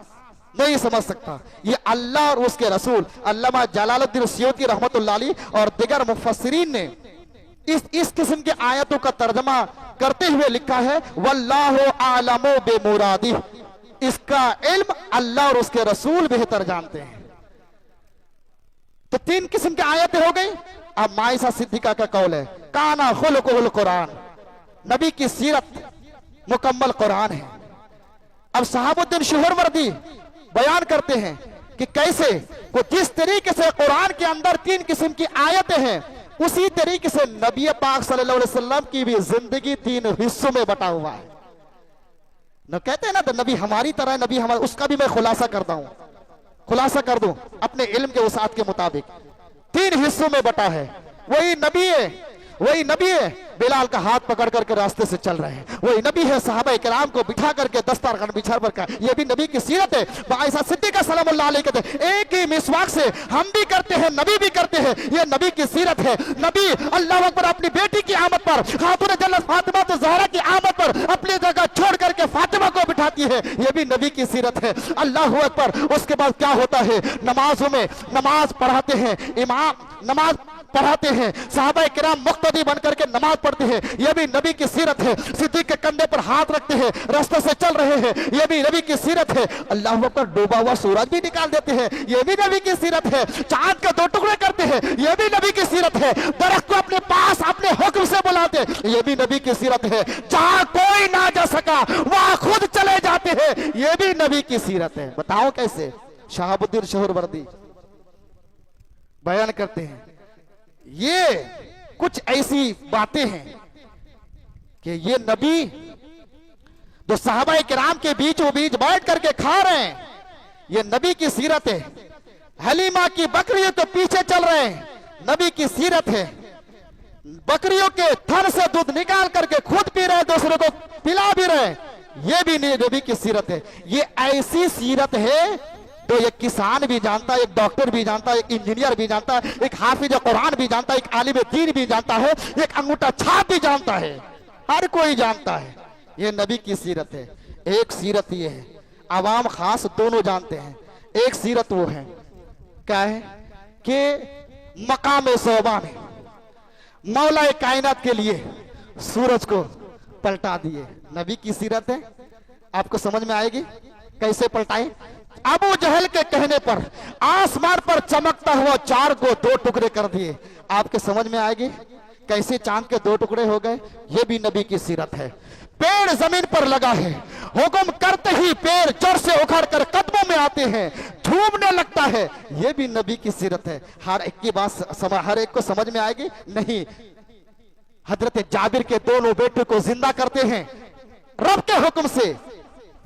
[SPEAKER 1] नहीं समझ सकता। ये अल्लाह और उसके रसूल अल्लामा जलालुद्दीन सयूती रहमतुल्लाह अलैह और दिगर मुफस्सिरीन ने इस किस्म के आयतों का तर्जमा करते हुए लिखा है, वल्लाहु आलमु बिमुरादिह। इसका इल्म अल्लाह और उसके रसूल बेहतर जानते हैं। तो तीन किस्म की आयतें हो गई। अब माइसा सिद्दीका का कौल है, काना खुलुकुल कुरान, नबी की सीरत मुकम्मल कुरान है। अब शहाबुद्दीन सुहरवर्दी बयान करते हैं कि कैसे को जिस तरीके से कुरान के अंदर तीन किस्म की आयतें हैं, उसी तरीके से नबी पाक सल्लल्लाहु अलैहि वसल्लम की भी जिंदगी तीन हिस्सों में बटा हुआ है। न कहते हैं ना, तो नबी हमारी तरह नबी हमारा, उसका भी मैं खुलासा कर दूं अपने इल्म के वसात के मुताबिक। तीन हिस्सों में बटा है। वही नबी है बिलाल का हाथ पकड़ करके रास्ते से चल रहे हैं, वही नबी है सहाबा किराम को बिठा करके दस्तरखान बिछा पर का, ये भी नबी की सीरत है। आयशा सिद्दीका सलामुल्लाह अलैहा कहते हैं, एक ही मिसवाक से हम भी करते हैं, नबी भी करते हैं, ये नबी की सीरत है। नबी अल्लाह अकबर अपनी बेटी की आमद पर, खातून जन्नत फातिमा तो ज़हरा की आमद पर अपनी जगह छोड़ करके फातिमा को बिठाती है, ये भी नबी की सीरत है। अल्लाह अकबर। उसके बाद क्या होता है, नमाजों में नमाज पढ़ाते हैं, इमाम नमाज पढ़ाते हैं, सहाबा किराम मुक्तदी बनकर के नमाज पढ़ते हैं, यह भी नबी की सीरत है। सिद्दीक के कंधे पर हाथ रखते हैं, रास्ते से चल रहे हैं, यह भी नबी की सीरत है। अल्लाह पर डूबा हुआ सूरज भी निकाल देते हैं, यह भी नबी की सीरत है। चांद के दो टुकड़े करते हैं, यह भी नबी की सीरत है। दरख्त को अपने पास अपने हुक्म से बुलाते, यह भी नबी की सीरत है। जहां कोई ना जा सका वहां खुद चले जाते हैं, यह भी नबी की सीरत है। बताओ कैसे? शहाबुद्दीन सुहरवर्दी बयान करते हैं, ये कुछ ऐसी बातें हैं कि ये नबी जो सहाबा किराम के बीचों बीच बैठ करके खा रहे हैं, ये नबी की सीरत है। हलीमा की बकरियों के पीछे चल रहे हैं, नबी की सीरत है। बकरियों के थन से दूध निकाल करके खुद पी रहे, दूसरों को पिला भी रहे, ये भी नबी की सीरत है। ये ऐसी सीरत है तो एक किसान भी जानता है, एक डॉक्टर भी जानता है, एक इंजीनियर भी जानता है, एक हाफिज कुरान भी जानता है, एक आलिम दीन भी जानता है, एक अंगूठा छाप भी जानता है, हर कोई जानता है। ये नबी की सीरत है। एक सीरत ये है, आवाम खास दोनों जानते हैं। एक सीरत वो है, क्या है कि मकाम सोबा में मौला कायनात के लिए सूरज को पलटा दिए, नबी की सीरत है। आपको समझ में आएगी कैसे पलटाए? अबू जहल के कहने पर आसमान पर चमकता हुआ चार को दो टुकड़े कर दिए। आपके समझ में आएगी कैसे चांद के दो टुकड़े हो गए? ये भी नबी की सीरत है। पेड़ जमीन पर लगा है, हुक्म करते ही पेड़ जड़ से उखाड़ कर कदमों में आते हैं, झूमने लगता है, ये भी नबी की सीरत है। हर एक की बात हर एक को समझ में आएगी नहीं। हजरत जाबिर के दोनों बेटे को जिंदा करते हैं,
[SPEAKER 2] रब के हुक्म से।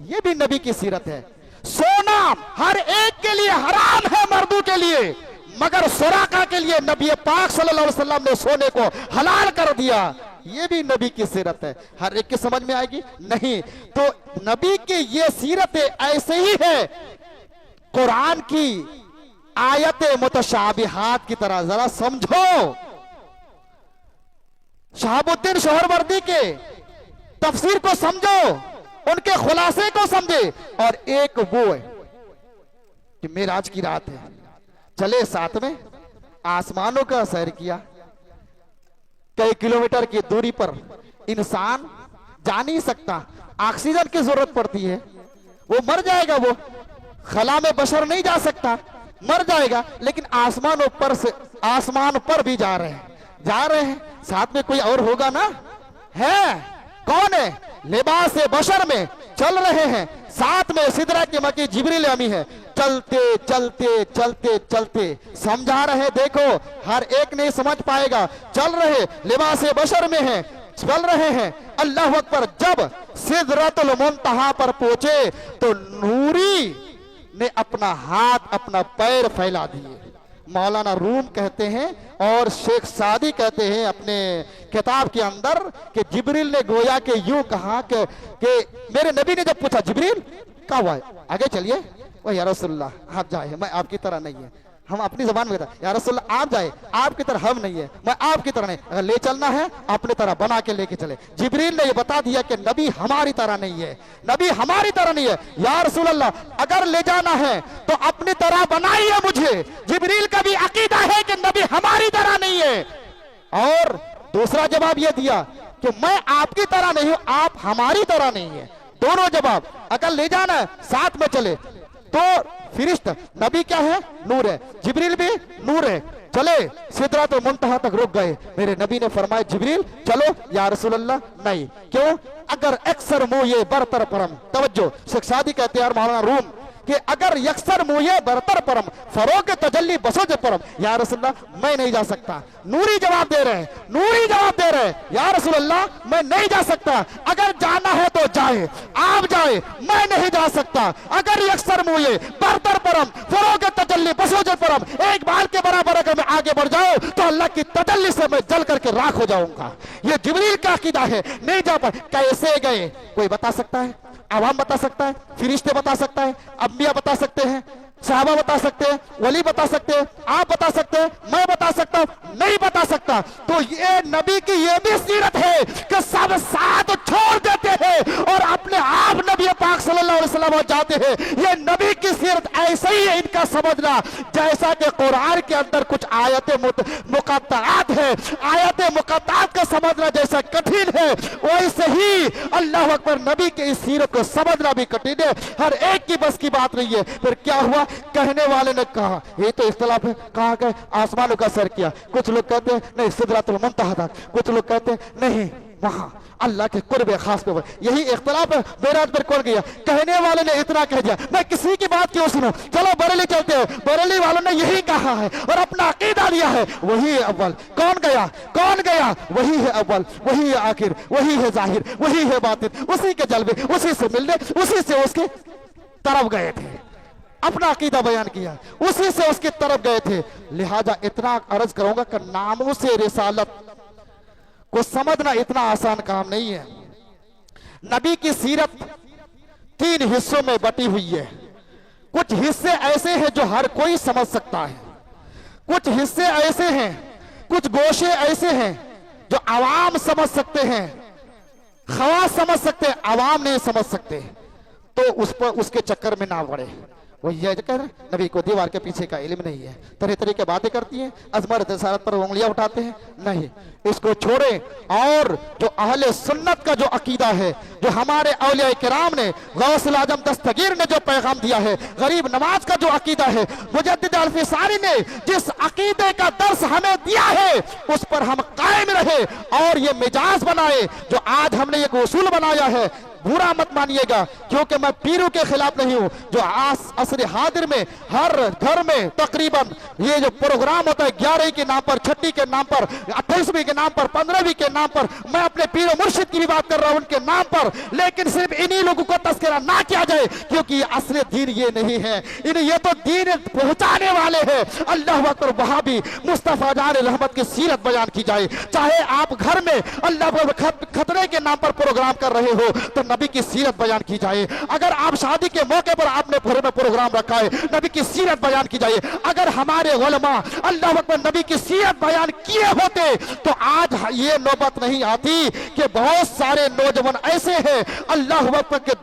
[SPEAKER 2] ये भी नबी की सीरत है। सोना हर एक के लिए हराम है, मर्दों के लिए, मगर सुराका के लिए नबी पाक सल्लल्लाहु अलैहि वसल्लम ने सोने को हलाल कर दिया। ये भी नबी की सीरत है। हर एक की समझ में आएगी नहीं? तो नबी की ये सीरत ऐसे ही है कुरान की आयत मुतशाबिहात की तरह। जरा समझो, शहाबुद्दीन सोहरवर्दी के तफसीर को समझो, उनके खुलासे को समझे। और एक वो है कि मेराज की रात है, चले साथ में आसमानों का सैर किया। कई किलोमीटर की दूरी पर इंसान जा नहीं सकता, ऑक्सीजन की जरूरत पड़ती है, वो मर जाएगा। वो खला में बशर नहीं जा सकता, मर जाएगा। लेकिन आसमानों पर से आसमान पर भी जा रहे हैं। साथ में कोई और होगा ना? है कौन है? लिबास बशर में चल रहे हैं, साथ में सिदरा की मकी जिब्रील अमी है। चलते चलते चलते चलते समझा रहे, देखो हर एक नहीं समझ पाएगा। चल रहे, लिबास बशर में है, चल रहे हैं। अल्लाह अकबर। जब सिदरतुल मुंतहा पर पहुंचे तो नूरी ने अपना हाथ, अपना पैर फैला दिए। मौलाना रूम कहते हैं और शेख सादी कहते हैं अपने किताब के अंदर कि जिब्रील ने गोया के यूं कहा कि मेरे नबी ने जब पूछा, जिब्रील क्या हुआ है? आगे चलिए। वह या रसूलल्लाह आप जाए, मैं आपकी तरह नहीं है। हम अपनी जबान में कहते, या रसूलल्लाह आप जाए, आपकी तरह हम नहीं है, मैं आपकी तरह नहीं। अगर ले चलना है अपनी तरह बना के लेके चले। जिब्रील ने ये बता दिया कि नबी हमारी तरह नहीं है, नबी हमारी तरह नहीं है। या रसूलल्लाह अगर ले जाना है तो अपनी तरह बनाइए मुझे। जिब्रील का भी अकीदा है कि नबी हमारी तरह नहीं है। और दूसरा जवाब यह दिया कि मैं आपकी तरह नहीं हूं, आप हमारी तरह नहीं है। दोनों जवाब। अगर ले जाना है साथ में चले तो फिरिश्ता नबी क्या है? नूर है। जिब्रील भी नूर है। चले सिदरतुल मुंतहा तक रुक गए। मेरे नबी ने फरमाया, जिब्रील चलो। या रसूलल्लाह नहीं। क्यों? अगर अक्सर मुंह ये बरतर परम। तवज्जो, शेख सादी कहते हैं और मौलाना रूम कि अगर यक्सर मुझे बरतर परम फरोग तजल्ली बसोज परम। या रसूलल्लाह मैं नहीं जा सकता। नूरी जवाब दे रहे हैं, नूरी जवाब दे रहे हैं, या रसूलल्लाह मैं नहीं जा सकता। अगर जाना है तो जाए, आप जाए, मैं नहीं जा सकता। अगर यक्सर मुझे बरतर परम फरोग तजल्ली बसोज परम, एक बार के बराबर अगर मैं आगे बढ़ जाऊं तो अल्लाह की तजल्ली से मैं जल करके राख हो जाऊंगा। ये जिब्रील का अकीदा है। नहीं जा पाए। कैसे गए? कोई बता सकता है? आवाम बता सकता है? फिरिश्ते बता सकता है? अंबिया बता सकते हैं? सहाबा बता सकते हैं? वली बता सकते हैं? आप बता सकते हैं? मैं बता सकता हूं? नहीं बता सकता। तो ये नबी की ये भी सीरत है कि सब साथ छोड़ देते हैं और अपने आप नबी पाक सल्लल्लाहु अलैहि वसल्लम जाते हैं। ये नबी की सीरत ऐसे ही है। इनका समझना जैसा कि कुरान के अंदर कुछ आयतें मुकत्तआत है, आयतें मुकत्तआत का समझना जैसा कठिन है, वैसे ही अल्लाह अकबर नबी के इस सीरत को समझना भी कठिन है। हर एक की बस की बात नहीं है। फिर क्या हुआ? कहने वाले ने कहा ये तो इख्तिलाफ है, कहा गए आसमानों का सर किया। कुछ लोग कहते हैं नहीं सिदरतुल मुंतहा तक, कुछ लोग कहते हैं नहीं वहां अल्लाह के कुर्ब खास पे। यही इख्तिलाफ है। मेराज पर कौन गया? कहने वाले ने इतना कह दिया, मैं किसी की बात क्यों सुनूं? चलो बरेली चलते हैं। बरेली वालों ने यही कहा है और अपना अकीदा लिया है। वही है अव्वल। कौन गया? कौन गया? वही है अव्वल, वही है आखिर, वही है जाहिर, वही है बातिन। उसी के जलवे, उसी से मिलने, उसी से उसके तरफ गए थे, अपना अकीदा बयान किया, उसी से उसकी तरफ गए थे। लिहाजा इतना अर्ज करूंगा कि नामों से रिसालत को समझना इतना आसान काम नहीं है। नबी की सीरत 3 हिस्सों में बटी हुई है। कुछ हिस्से ऐसे हैं जो हर कोई समझ सकता है, कुछ हिस्से ऐसे हैं, कुछ गोशे ऐसे हैं जो आवाम समझ सकते हैं, खवास समझ सकते हैं, आवाम नहीं समझ सकते। तो उस पर उसके चक्कर में ना पड़े। वो ये कह रहे नबी को दीवार के पीछे का इल्म नहीं है, तरह तरह की बातें करती हैं, अजमत रिसालत पर उंगलियां उठाते हैं। नहीं, इसको छोड़े। और जो अहले सुन्नत का जो अकीदा है, जो हमारे औलिया किराम ने, गौसुल आजम दस्तगीर ने जो पैगाम दिया है, गरीब नवाज का जो अकीदा है, मुजद्दिद अल्फिसारी ने जिस अकीदे का दर्स हमें दिया है उस पर हम कायम रहे और ये मिजाज बनाए जो आज हमने एक उसूल बनाया है। बुरा मत मानिएगा, क्योंकि मैं पीरों के खिलाफ नहीं हूं। जो असर हाजिर में हर घर में तकरीबन ये जो प्रोग्राम होता है 11 के नाम पर, 6 के नाम पर, 28वीं के नाम पर, 15वीं के नाम पर, मैं अपने पीर और मुर्शिद की भी बात कर रहा हूं उनके नाम पर, लेकिन सिर्फ इन्हीं लोगों को तस्करा ना किया जाए, क्योंकि असली दीन ये नहीं है। ये तो दीन पहुंचाने वाले हैं। अल्लाह अकबर। वहां भी मुस्तफा जान रहमत की सीरत बयान की जाए। चाहे आप घर में अल्लाह खतरे के नाम पर प्रोग्राम कर रहे हो तो नबी की सीरत बयान की जाए। अगर आप शादी के मौके पर आपने घर में प्रोग्राम रखा है, नबी की सीरत बयान की जाए। अगर हमारे उलमा अल्लाह अकबर नबी की सीरत बयान किए होते तो आज ये नौबत नहीं आती कि बहुत सारे नौजवान ऐसे हैं अल्लाह अकबर के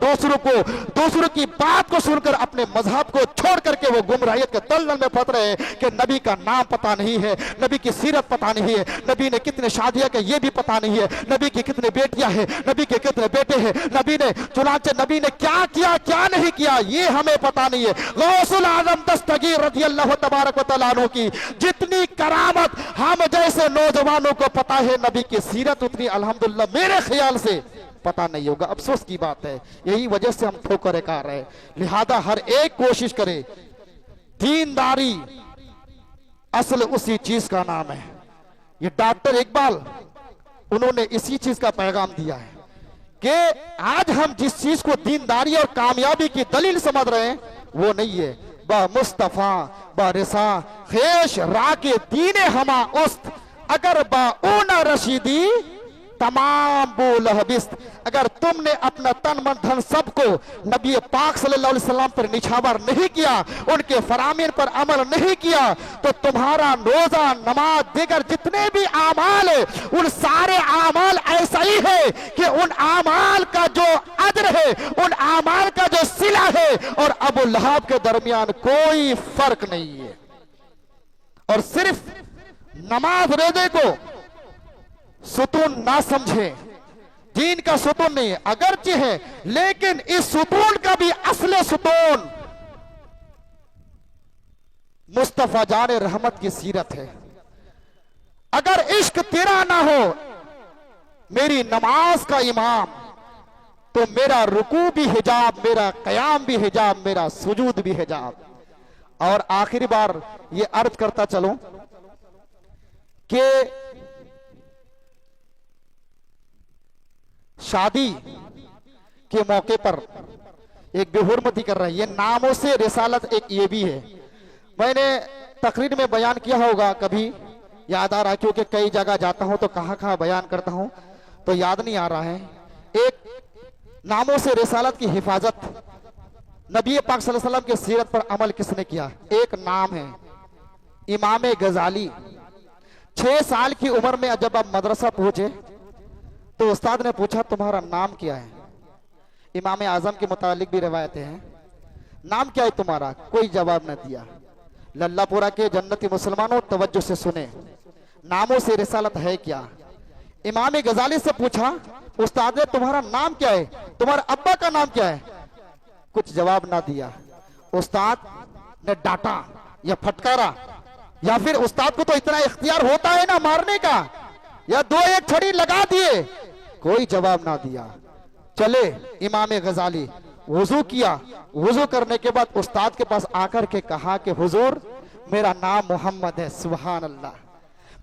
[SPEAKER 2] दूसरों की बात को सुनकर अपने मजहब को छोड़ करके वो गुमराहियत के दलदल में फंस रहे हैं कि नबी का नाम पता नहीं है, नबी की सीरत पता नहीं है, नबी ने कितने शादियां की ये भी पता नहीं है, नबी की कितने बेटियां हैं, नबी के कितने बेटे हैं, नबी ने चुनाचे नबी ने क्या किया क्या नहीं किया ये हमें पता नहीं है। गौसुल आजम दस्तगीर रज़ी अल्लाह तबारक व तआला अन्हु की जितनी करामत हम जैसे नौजवानों को पता है, नबी की सीरत उतनी अल्हम्दुलिल्लाह मेरे ख्याल से पता नहीं होगा। अफसोस की बात है, यही वजह से हम ठोकर खा रहे हैं। लिहाजा हर एक कोशिश करे, दीनदारी असल उसी चीज का नाम है। ये डॉक्टर इकबाल उन्होंने इसी चीज का पैगाम दिया है कि आज हम जिस चीज को दीनदारी और कामयाबी की दलील समझ रहे हैं वो नहीं है। बा मुस्तफा बा रिसा खेश रा के दीने हमा उस्त, अगर बा ऊना रशीदी तमाम बोलहबिस्त। अगर तुमने अपना तन मन धन सबको नबी पाक सल्लल्लाहु अलैहि वसल्लम पर निछावर नहीं किया, उनके फरामीन पर अमल नहीं किया, तो तुम्हारा रोजा नमाज दिगर जितने भी आमाल है उन सारे आमाल ऐसा ही है कि उन आमाल का जो अजर है, उन आमाल का जो सिला है और अबू लहब के दरमियान कोई फर्क नहीं है। और सिर्फ नमाज रोजे को सुतून ना समझे, दीन का सुतून नहीं है, अगरचे है लेकिन इस सुतून का भी असले सुतून मुस्तफा जाने रहमत की सीरत है। अगर इश्क तेरा ना हो मेरी नमाज का इमाम, तो मेरा रुकू भी हिजाब, मेरा कयाम भी हिजाब, मेरा सुजूद भी हिजाब। और आखिरी बार ये अर्ज करता चलूं कि शादी के मौके पर एक बेहुरमती कर रहे हैं, ये नामों से रिसालत एक ये भी है। मैंने तकरीर में बयान किया होगा, कभी याद आ रहा है क्योंकि कई जगह जाता हूं तो कहां कहां बयान करता हूं तो याद नहीं आ रहा है। एक नामों से रिसालत की हिफाजत, नबी पाक सल्लल्लाहु अलैहि वसल्लम की सीरत पर अमल किसने किया? एक नाम है इमाम गजाली। 6 साल की उम्र में जब आप मदरसा पहुंचे तो उस्ताद ने पूछा तुम्हारा नाम क्या है? इमाम आजम के मुतालिक भी रिवायतें हैं, नाम क्या है तुम्हारा? कोई जवाब न दिया। लल्लापुरा के जन्नती मुसलमानों तवज्जो से सुने, नामों से रिसालत है क्या? इमाम गजाली से पूछा उस्ताद ने तुम्हारा नाम क्या है, तुम्हारे अब्बा का नाम क्या है? कुछ जवाब ना दिया। उस्ताद ने डांटा या फटकारा, या फिर उस्ताद को तो इतना इख्तियार होता है ना मारने का, या 2-1 छड़ी लगा दिए, कोई जवाब ना दिया। चले इमाम गजाली, वुजू किया, वुजू करने के बाद उस्ताद के पास आकर के कहा कि हुजूर मेरा नाम मोहम्मद है, सुभान अल्लाह,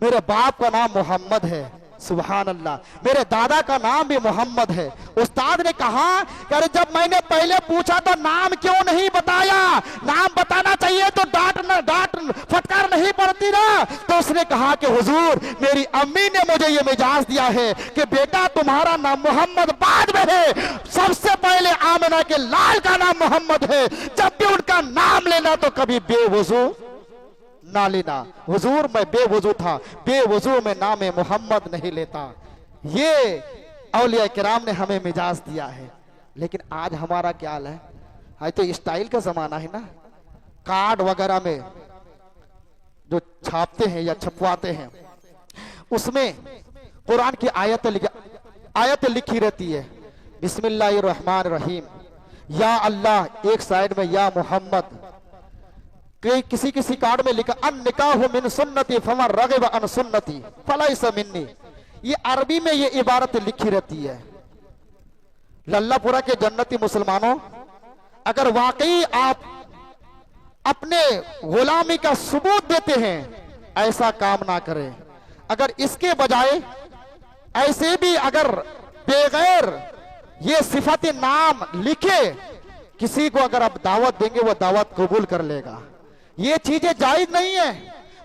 [SPEAKER 2] मेरे बाप का नाम मोहम्मद है, सुभान अल्लाह, मेरे दादा का नाम भी मोहम्मद है। उस्ताद ने कहा कि अरे जब मैंने पहले पूछा तो नाम क्यों नहीं बताया? नाम बताना चाहिए तो डांट फटकार नहीं पड़ती ना। तो उसने कहा कि हुजूर मेरी अम्मी ने मुझे ये मिजाज दिया है कि बेटा तुम्हारा नाम मोहम्मद बाद में है, सबसे पहले आमिना के लाल का नाम मोहम्मद है, जब भी उनका नाम लेना तो कभी बेवजू ना लेना। हुजूर मैं बेवजू था, बेवजू में नाम मोहम्मद नहीं लेता। ये औलिया किराम ने हमें मिजाज दिया है। लेकिन आज हमारा क्या हाल है? आज तो स्टाइल का जमाना है ना, कार्ड वगैरह में जो छापते हैं या छपवाते हैं उसमें कुरान की आयत लिखी रहती है, बिस्मिल्लाहिर्रहमानिर्रहीम, या अल्लाह एक साइड में या मोहम्मद। किसी कार्ड में लिखा अन निकाहु मिन सुन्नती फमन रगिब अन सुन्नती फलैसा मिन्नी। ये अरबी में ये इबारत लिखी रहती है। लल्लापुरा के जन्नती मुसलमानों, अगर वाकई आप अपने गुलामी का सबूत देते हैं ऐसा काम ना करें। अगर इसके बजाय ऐसे भी अगर बेगैर ये सिफत नाम लिखे किसी को अगर आप दावत देंगे वो दावत कबूल कर लेगा। ये चीजें जायज नहीं है।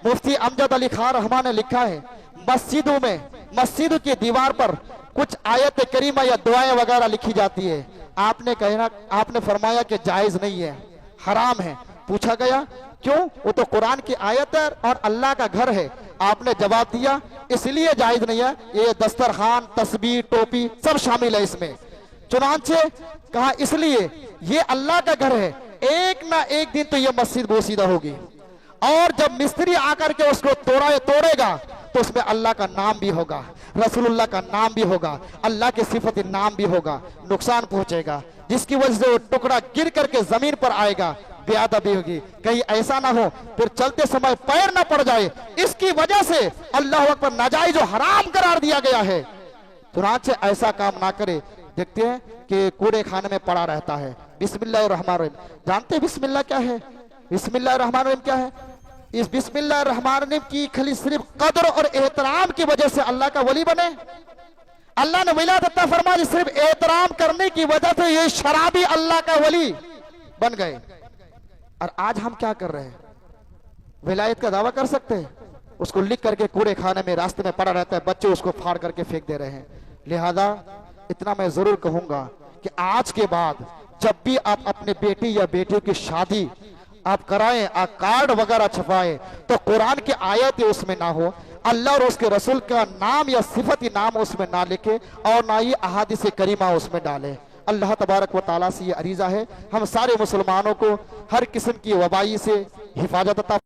[SPEAKER 2] मुफ्ती अमजद अली खान रहमान ने लिखा है मस्जिदों में, मस्जिद की दीवार पर कुछ आयत करीमा या दुआएं वगैरह लिखी जाती है। आपने फरमाया कि जायज नहीं है, हराम है। पूछा गया क्यों? वो तो कुरान की आयत है और अल्लाह का घर है। आपने जवाब दिया इसलिए जायज नहीं है, ये दस्तरखान, तस्बीह, टोपी सब शामिल है इसमें। चुनांचे कहा इसलिए ये अल्लाह का घर है, एक ना एक दिन तो ये मस्जिद बोसीदा होगी और जब मिस्त्री आकर के उसको तोड़ेगा तो उसमें अल्लाह का नाम भी होगा, रसूलुल्लाह का नाम भी होगा, अल्लाह के सिफत नाम भी होगा। नुकसान पहुंचेगा जिसकी वजह से वो टुकड़ा गिर करके जमीन पर आएगा, बेअदबी होगी। कहीं ऐसा ना हो फिर चलते समय पैर ना पड़ जाए, इसकी वजह से अल्लाह अकबर नाजायज और हराम करार दिया गया है। चुनांचे ऐसा काम ना करे। देखते हैं कि कूड़े खाने में पड़ा रहता है। बिस्मिल्लाहिर्रहमानिर्रहीम, जानते हैं बिस्मिल्लाह क्या है? बिस्मिल्लाहिर्रहमानिर्रहीम क्या है? इस बिस्मिल्लाहिर्रहमानिर्रहीम की खाली सिर्फ कदर और एहतराम की वजह से अल्लाह का वली बने। अल्लाह ने विलायत अता फरमाई, सिर्फ एहतराम करने की वजह से ये शराबी अल्लाह का वली बन गए। और आज हम क्या कर रहे हैं? विलायत का दावा कर सकते हैं? उसको लिख करके कूड़े खाने में रास्ते में पड़ा रहता है, बच्चे उसको फाड़ करके फेंक दे रहे हैं। लिहाजा इतना मैं जरूर कहूंगा कि आज के बाद जब भी आप अपने बेटी या बेटियों की शादी आप कराएं, कार्ड वगैरह छपाएं, तो कुरान की आयत उसमें ना हो, अल्लाह और उसके रसूल का नाम या सिफती नाम उसमें ना लिखे और ना ही अहादीस करीमा उसमें डाले। अल्लाह तबारक व ताला से ये अरीजा है हम सारे मुसलमानों को हर किस्म की वबाई से हिफाजत अता